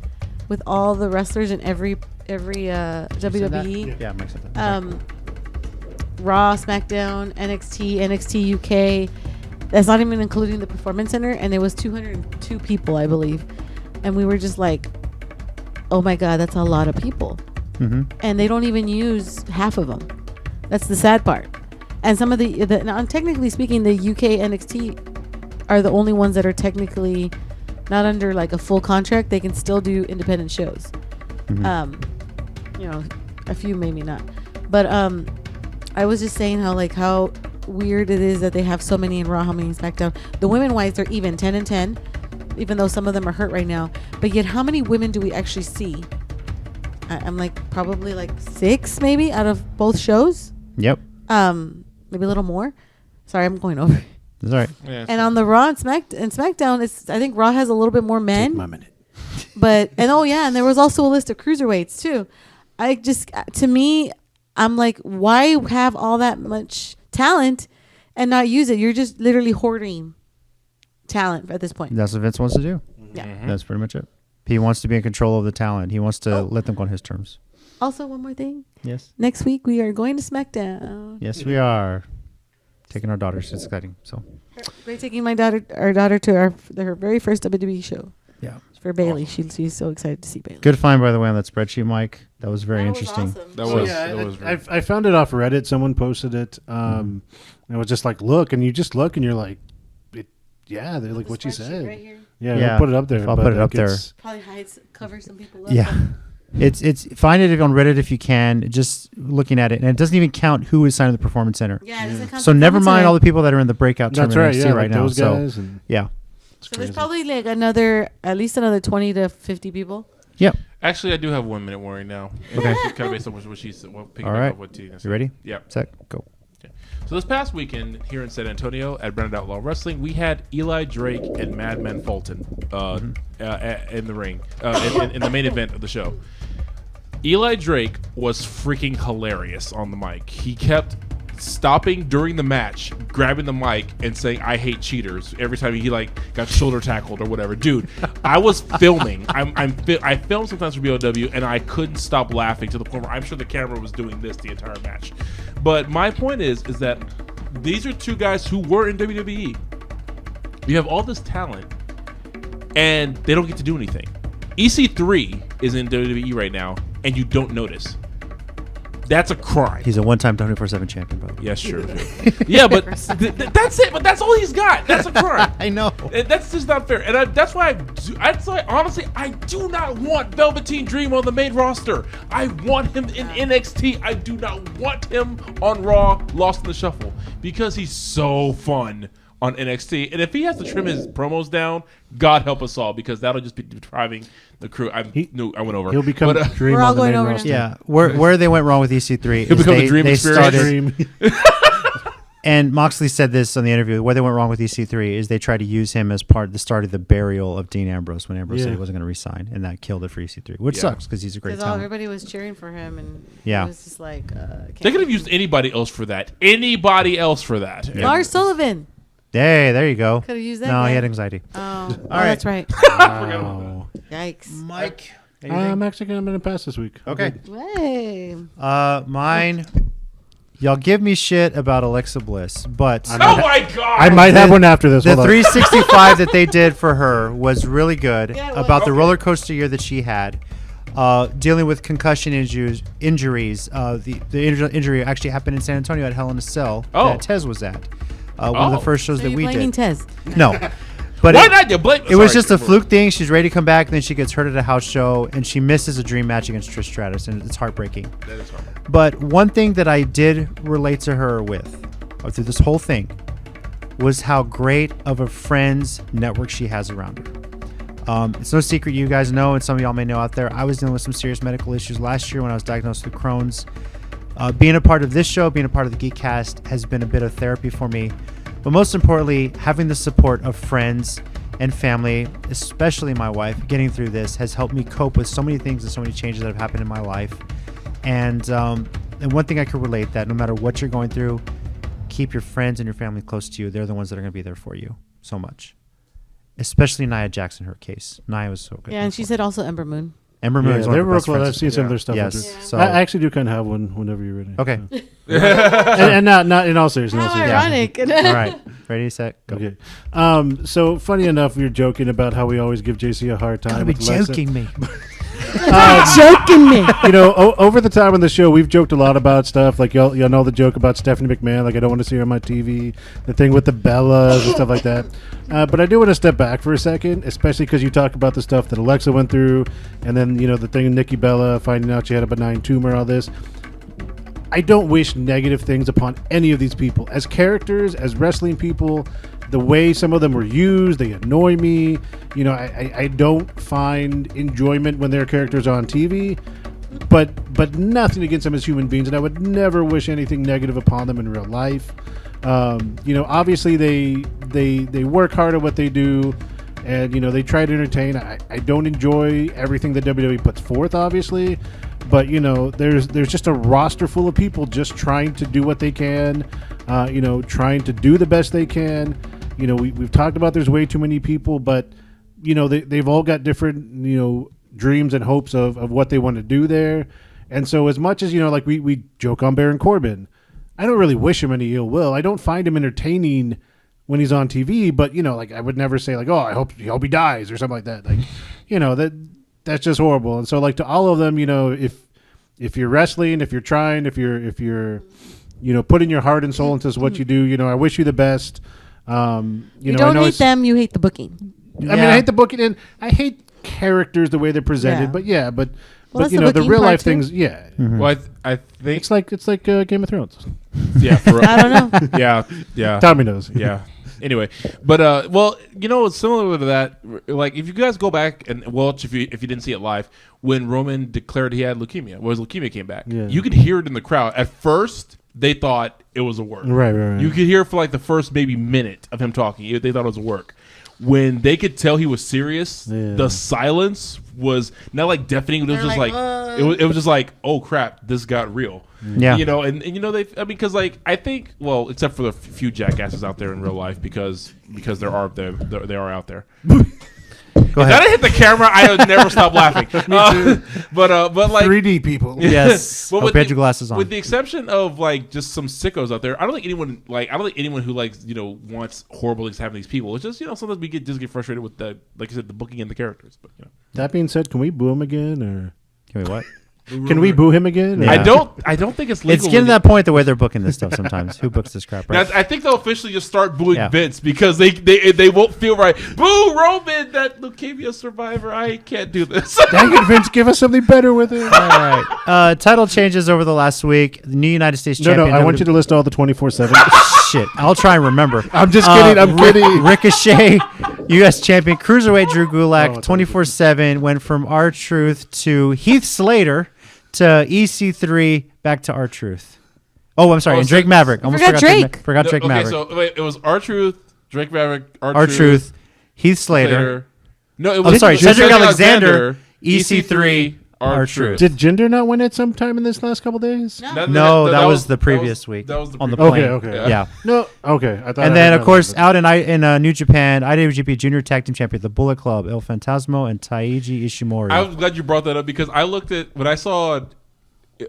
with all the wrestlers in every WWE.
Yeah, Mike said that.
Raw, SmackDown, NXT, NXT UK. That's not even including the Performance Center, and it was 202 people, I believe. And we were just like, "Oh my God, that's a lot of people."
Mm-hmm.
And they don't even use half of them. That's the sad part. And some of now, technically speaking, the UK NXT are the only ones that are technically not under a full contract. They can still do independent shows.
Mm-hmm.
A few maybe not, but I was just saying how weird it is that they have so many in Raw, how many in SmackDown. The women wise are even 10 and 10, even though some of them are hurt right now. But yet, how many women do we actually see? I'm probably 6 maybe out of both shows.
Yep.
Maybe a little more. Sorry, I'm going over.
That's all right.
Yeah,
And on the Raw and SmackDown, I think Raw has a little bit more men.
Take my minute.
And there was also a list of cruiserweights too. To me, I'm like, why have all that much talent and not use it? You're just literally hoarding talent at this point.
That's what Vince wants to do.
Yeah.
Mm-hmm.
That's pretty much it. He wants to be in control of the talent. He wants to let them go on his terms.
Also, one more thing.
Yes.
Next week we are going to SmackDown.
Yes, we are taking our daughters. It's exciting. So
We're taking our daughter to her very first WWE show.
yeah.
For Bailey, she's so excited to see Bailey.
Good find, by the way, on that spreadsheet, Mike. That was very interesting.
That
So,
was.
yeah,
that was very-
I found it off Reddit. Someone posted it. And it was just look, and you just look, and you're like, they're like what you said.
Right here.
Yeah,
Yeah.
I'll put it up there.
I'll
but
put it up there.
Probably covers some people up.
Yeah. It's find it on Reddit if you can. Just looking at it, and it doesn't even count who is signed to the Performance Center.
Yeah, it doesn't count
So
the
never
Performance
mind
Center.
all the people that are in the breakout
That's
tournament
right. Yeah,
right now.
those
So
guys. And
yeah.
So there's probably at least another 20 to 50 people.
Yep.
Actually, I do have 1 minute warning now.
Okay.
Kind of based on what she said. Well,
All right.
up what Tina said.
You ready?
Yeah.
Set. Go.
So this past weekend here in San Antonio at Branded Outlaw Wrestling, we had Eli Drake and Madman Fulton in the ring, in the main event of the show. Eli Drake was freaking hilarious on the mic. He kept stopping during the match, grabbing the mic and saying, "I hate cheaters," every time he got shoulder tackled or whatever. Dude, I was filming. I film sometimes for BITW, and I couldn't stop laughing to the point where I'm sure the camera was doing this the entire match. But my point is that these are two guys who were in WWE. You have all this talent, and they don't get to do anything. EC3 is in WWE right now, and you don't notice. That's a crime.
He's a one-time 24/7 champion, by the way.
Yeah, sure. Yeah, but that's it. But that's all he's got. That's a crime.
I know.
And that's just not fair. And that's why honestly, I do not want Velveteen Dream on the main roster. I want him in NXT. I do not want him on Raw, Lost in the Shuffle, because he's so fun on NXT. And if he has to trim his promos down, God help us all, because that'll just be depriving the crew. I went over.
he'll become Dream
We're all
on the
going
main
over
roster.
Yeah, where they went wrong with EC3
He'll
is
become the Dream
they
Experience.
started, and Moxley said this on the interview. Where they went wrong with EC3 is they tried to use him as part of the start of the burial of Dean Ambrose when Ambrose said he wasn't going to resign, and that killed it for EC3, which sucks because he's a great
Because
talent.
everybody was cheering for him, and
Yeah.
it was just like...
They could have used anybody else for that. Anybody else for that.
Yeah.
Lars Sullivan.
Hey, there you go.
Could have used that
No,
guy.
he had anxiety.
Oh,
All right.
that's right.
Wow.
Yikes.
Mike.
I'm actually going to pass this week.
Okay.
Way.
Mine. Y'all give me shit about Alexa Bliss, but
Oh my god!
I might have one after this.
the
Hold on.
365 that they did for her was really good.
Yeah, it was.
About the
Okay.
roller coaster year that she had, dealing with concussion injuries. The injury actually happened in San Antonio at Hell in a Cell that Tez was at. One of the first shows
So
that
you're
we
blaming
did.
Tez.
No. But
Why not? You blame.
it was just a fluke thing. She's ready to come back, and then she gets hurt at a house show, and she misses a dream match against Trish Stratus, and it's heartbreaking.
That is hard.
But one thing that I did relate to her with through this whole thing was how great of a friends network she has around her. It's no secret, you guys know, and some of y'all may know out there, I was dealing with some serious medical issues last year when I was diagnosed with Crohn's. Being a part of this show, being a part of the Geekcast has been a bit of therapy for me. But most importantly, having the support of friends and family, especially my wife, getting through this has helped me cope with so many things and so many changes that have happened in my life. And one thing I could relate that no matter what you're going through, keep your friends and your family close to you. They're the ones that are going to be there for you so much. Especially Nia Jax in her case. Nia was so good.
Yeah, and she said also Ember Moon.
Ember Moon is one
they're
of her
real
best
close.
friends.
I've seen some of their stuff.
Yes.
with her.
So
I actually do kind of have one whenever you're ready.
okay.
and not in all seriousness.
How
in all
ironic.
All right. Ready, set, go.
Okay. So funny enough, we were joking about how we always give JC a hard time.
Gotta be
with Alexa.
joking me.
Joking me.
You know, over the time on the show, we've joked a lot about stuff. Like y'all know the joke about Stephanie McMahon. Like I don't want to see her on my TV. The thing with the Bellas and stuff like that. But I do want to step back for a second, especially because you talk about the stuff that Alexa went through, and then the thing with Nikki Bella finding out she had a benign tumor. All this. I don't wish negative things upon any of these people. As characters, as wrestling people, the way some of them were used, they annoy me. I don't find enjoyment when their characters are on TV, but nothing against them as human beings, and I would never wish anything negative upon them in real life. Obviously they work hard at what they do, and they try to entertain. I don't enjoy everything that WWE puts forth, obviously. But there's just a roster full of people just trying to do what they can, trying to do the best they can. We've talked about there's way too many people, but they've all got different dreams and hopes of what they want to do there. And so as much as like we joke on Baron Corbin, I don't really wish him any ill will. I don't find him entertaining when he's on TV, but like I would never say like, oh, I hope he dies or something like that. Like that's just horrible. And so like to all of them, if you're wrestling, if you're trying, if you're putting your heart and soul into what you do, I wish you the best.
You don't hate them, you hate the booking.
I mean, I hate the booking, and I hate characters the way they're presented.
Yeah.
But
Well,
the
booking
real
part
life
too.
things, yeah.
Mm-hmm.
Well, I think
It's like Game of Thrones.
yeah, for,
I don't know.
yeah.
Tommy knows.
Yeah. Anyway, but well, it's similar to that. Like, if you guys go back and watch, if you didn't see it live, when Roman declared he had leukemia, his leukemia came back, you could hear it in the crowd. At first, they thought it was a work.
Right.
You could hear for like the first maybe minute of him talking. They thought it was a work. When they could tell he was serious, the silence was not like deafening. It was just like it was just like, oh crap, this got real.
Yeah.
And because like I think, well, except for the few jackasses out there in real life, because they are out there.
Go
If
ahead.
that had hit the camera, I would never stop laughing. But like
3D people.
Yes.
Well,
Hope you had your glasses on.
With the exception of like just some sickos out there, I don't think anyone who likes wants horrible things to happen to these people. It's just sometimes we get frustrated with the, like I said, the booking and the characters. But
That being said, can we boo him again, or
Can we what?
can we boo him again?
Yeah.
I don't think it's legal.
It's getting to that point the way they're booking this stuff sometimes. Who books this crap, right?
Now, I think they'll officially just start booing
Yeah.
Vince because they won't feel right. Boo Roman, that leukemia survivor. I can't do this.
Dang it, Vince, give us something better with it.
All right. Title changes over the last week. The new United States
No,
champion.
I want you to list all the 24/7.
Shit. I'll try and remember.
I'm just kidding. I'm kidding.
Ricochet, U.S. champion. Cruiserweight Drew Gulak,
Oh,
24/7. Went from R-Truth to Heath Slater to EC3 back to R-Truth. Oh, I'm sorry.
Oh,
and
so-
Drake Maverick. Almost
Forgot Drake.
Forgot Drake
okay,
Maverick.
so wait, it was R-Truth, Drake Maverick,
R-Truth, Heath Slater.
No, it
Oh,
was
sorry. Cedric
Cedric
Alexander,
EC3,
EC3,
R-Truth.
Did Jinder not win it sometime in this last couple days?
No, that was the previous week.
That was the
on the
previous
plane.
Okay.
Yeah.
No. Okay. I thought.
And
I
then,
heard
of course,
that.
out in New Japan, IWGP Junior Tag Team Champion, the Bullet Club, El Fantasmo, and Taiji Ishimori.
I'm glad you brought that up because I looked at when I saw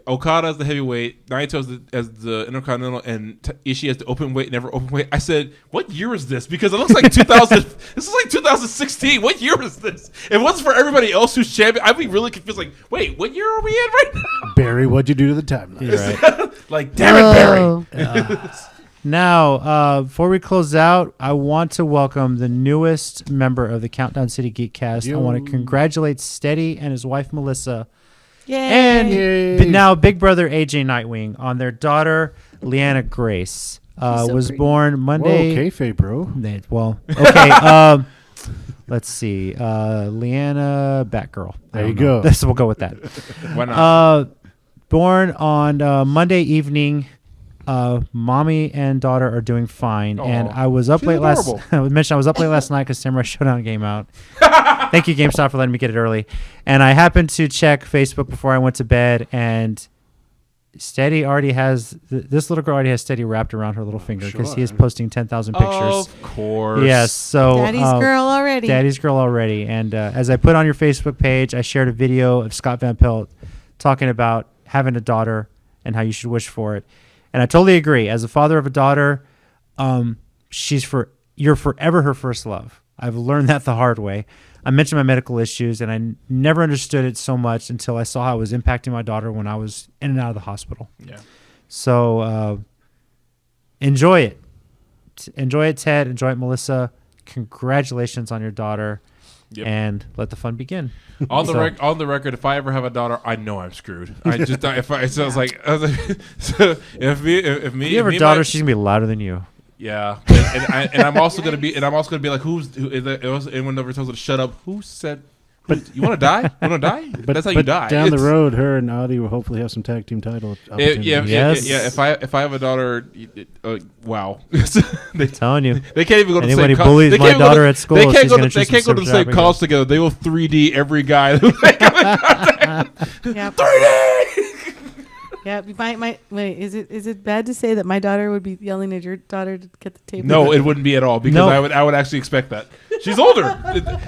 Okada as the heavyweight, Naito as the Intercontinental, and Ishii as the open weight, never open weight. I said, what year is this? Because it looks like 2000. This is like 2016. What year is this? If it wasn't for everybody else who's champion, I'd be really confused. Like, wait, what year are we in right now?
Barry, what'd you do to the timeline?
Right.
Like, damn it, Barry.
Now, before we close out, I want to welcome the newest member of the Countdown City Geekcast. I want to congratulate Steady and his wife, Melissa.
Yay.
And now Big Brother AJ Nightwing on their daughter, Leanna Grace. Was born Monday.
Whoa, kayfabe, bro.
Well, okay. Let's see. Leanna Batgirl.
There you go.
We'll go with that.
Why not?
Born on Monday evening. Mommy and daughter are doing fine, and I was up late last. I was up late last night because Samurai Showdown came out. Thank you, GameStop, for letting me get it early. And I happened to check Facebook before I went to bed, and Steady already has this little girl already has Steady wrapped around her little finger because he is posting 10,000 pictures.
Of course.
Yes. So
Daddy's girl already.
Daddy's girl already. And as I put on your Facebook page, I shared a video of Scott Van Pelt talking about having a daughter and how you should wish for it. And I totally agree. As a father of a daughter, you're forever her first love. I've learned that the hard way. I mentioned my medical issues, and I never understood it so much until I saw how it was impacting my daughter when I was in and out of the hospital.
Yeah.
So enjoy it. Enjoy it, Ted. Enjoy it, Melissa. Congratulations on your daughter. Yep. And let the fun begin.
On the record, if I ever have a daughter, I know I'm screwed. I just if
you have a daughter, she's gonna be louder than you.
Yeah, and I'm also gonna be like, who anyone ever tells her to shut up? Who said? But you want to die? You want to die?
But
that's how you die.
Down the road, her and Audie will hopefully have some tag team title opportunities.
Yeah. If I have a daughter, wow.
They're telling you.
They can't even go to the same
college. Anybody bullies my daughter at school.
They can't go to the same college together. They will 3D every guy. Yep. 3D.
Yeah, wait. Is it bad to say that my daughter would be yelling at your daughter to get the table?
No, it wouldn't be at all because I would actually expect that. She's older.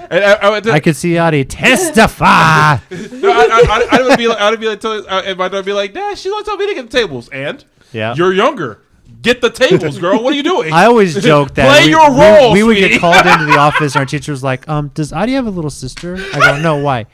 I could see Audie testify.
No, I would be like, and my daughter would be like, Dad, she don't tell me to get the tables, and you're younger. Get the tables, girl. What are you doing?
I always joke that
play your role.
We would get called into the office, and our teacher was like, "Does Audie have a little sister?" I go, "No, why?"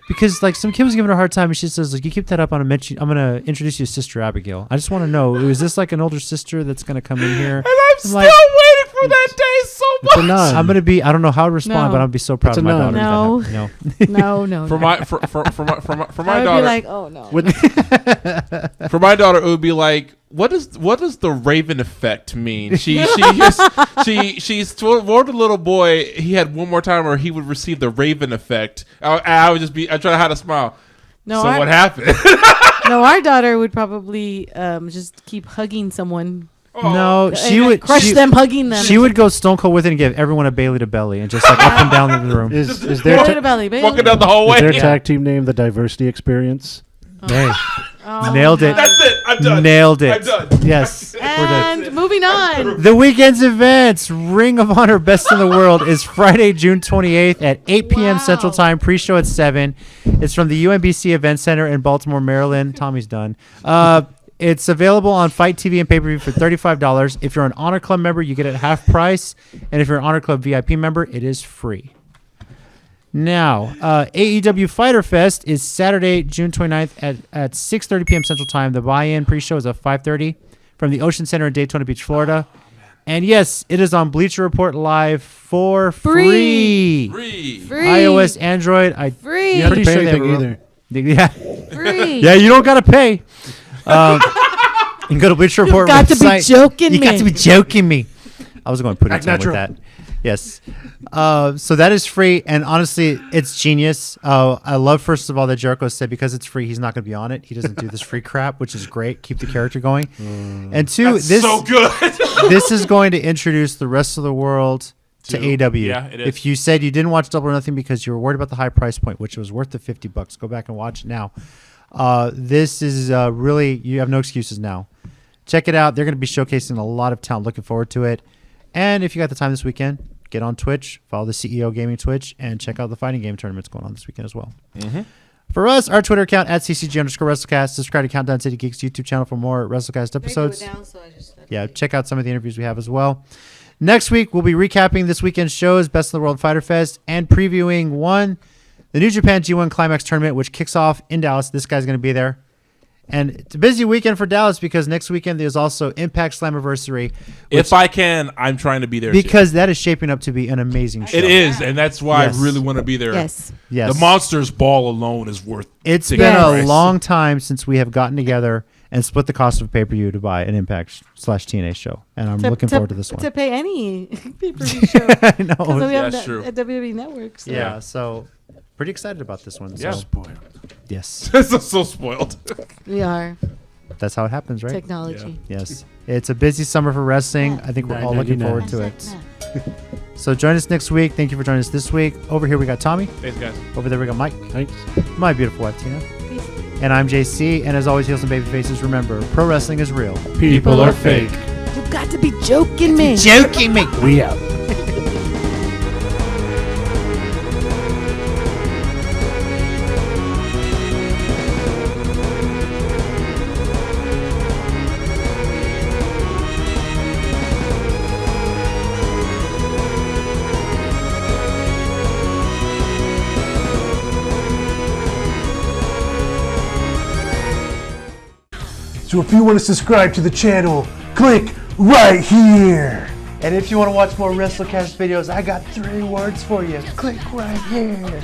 Because like some kid was giving her a hard time, and she says, "Like you keep that up, I'm gonna introduce you to Sister Abigail. I just want to know, is this like an older sister that's gonna come in here?"
And I'm still waiting for that day so much.
I'm gonna be. I don't know how to respond, but I'm gonna be so proud of my daughter.
No.
For my daughter,
be like, oh no.
For my daughter, it would be like, what does the Raven effect mean? She's told the little boy he had one more time, or he would receive the Raven effect. I would just be. I try to hide a smile.
No,
what happened?
No, our daughter would probably just keep hugging someone.
Oh. No, she would
crush them, hugging them.
She would go stone cold with it and give everyone a Bailey to belly and just like up and down the room.
Is there
Bailey to belly, Bailey.
Walking down the hallway?
Is their tag team name the Diversity Experience?
Hey, nailed it.
That's it. I'm done.
Nailed it.
I'm done.
Yes,
and
we're done.
Moving on.
The weekend's events, Ring of Honor Best in the World, is Friday, June 28th at 8 p.m. Central Time. Pre-show at 7. It's from the UMBC Event Center in Baltimore, Maryland. Tommy's done. It's available on Fight TV and pay-per-view for $35. If you're an Honor Club member, you get it at half price. And if you're an Honor Club VIP member, it is free. Now, AEW Fyter Fest is Saturday, June 29th at 6:30 p.m. Central Time. The buy-in pre-show is at 5:30 from the Ocean Center in Daytona Beach, Florida. And yes, it is on Bleacher Report Live for free. iOS, Android.
Free.
I'm pretty sure they
either.
Yeah.
Free.
Yeah, you don't gotta pay. You can go to Bleacher Report
You got
website.
to be joking me.
You got to be joking me. I was going to put it with that. Yes. So that is free, and honestly, it's genius. I love, first of all, that Jericho said because it's free, he's not going to be on it. He doesn't do this free crap, which is great. Keep the character going. And two,
That's so good.
This is going to introduce the rest of the world to AW.
Yeah, it is.
If you said you didn't watch Double or Nothing because you were worried about the high price point, which was worth the $50, go back and watch it now. This is really, you have no excuses now. Check it out. They're going to be showcasing a lot of talent. Looking forward to it. And if you got the time this weekend, get on Twitch, follow the CEO Gaming Twitch, and check out the fighting game tournaments going on this weekend as well. For us, our Twitter account at CCG_WrestleCast. Subscribe to Countdown City Geeks YouTube channel for more WrestleCast episodes. Yeah, check out some of the interviews we have as well. Next week, we'll be recapping this weekend's shows, Best in the World Fyter Fest, and previewing the New Japan G1 Climax tournament, which kicks off in Dallas. This guy's going to be there. And it's a busy weekend for Dallas because next weekend there's also Impact Slammiversary.
If I can, I'm trying to be there
because that is shaping up to be an amazing show.
It is, and that's why I really want to be there.
Yes.
The Monsters Ball alone is worth.
It's been a long time since we have gotten together and split the cost of pay-per-view to buy an Impact/TNA show, and I'm looking forward to this one.
To pay any pay-per-view show.
I know.
We have
that's true.
At WWE Network. So.
Yeah, so pretty excited about this one.
Yeah.
So.
Spoiled.
Yes.
So spoiled.
We are.
That's how it happens, right?
Technology.
Yeah. Yes. It's a busy summer for wrestling. I think we're all looking forward to it. So join us next week. Thank you for joining us this week. Over here we got Tommy.
Thanks, guys.
Over there we got Mike.
Thanks.
My beautiful wife, Tina.
Peace.
And I'm JC. And as always, heels and baby faces. Remember, pro wrestling is real.
People are fake.
You got to be joking me.
Joking me.
We out.
So if you want to subscribe to the channel, click right here.
And if you want to watch more WrestleCast videos, I got 3 words for you. Click right here.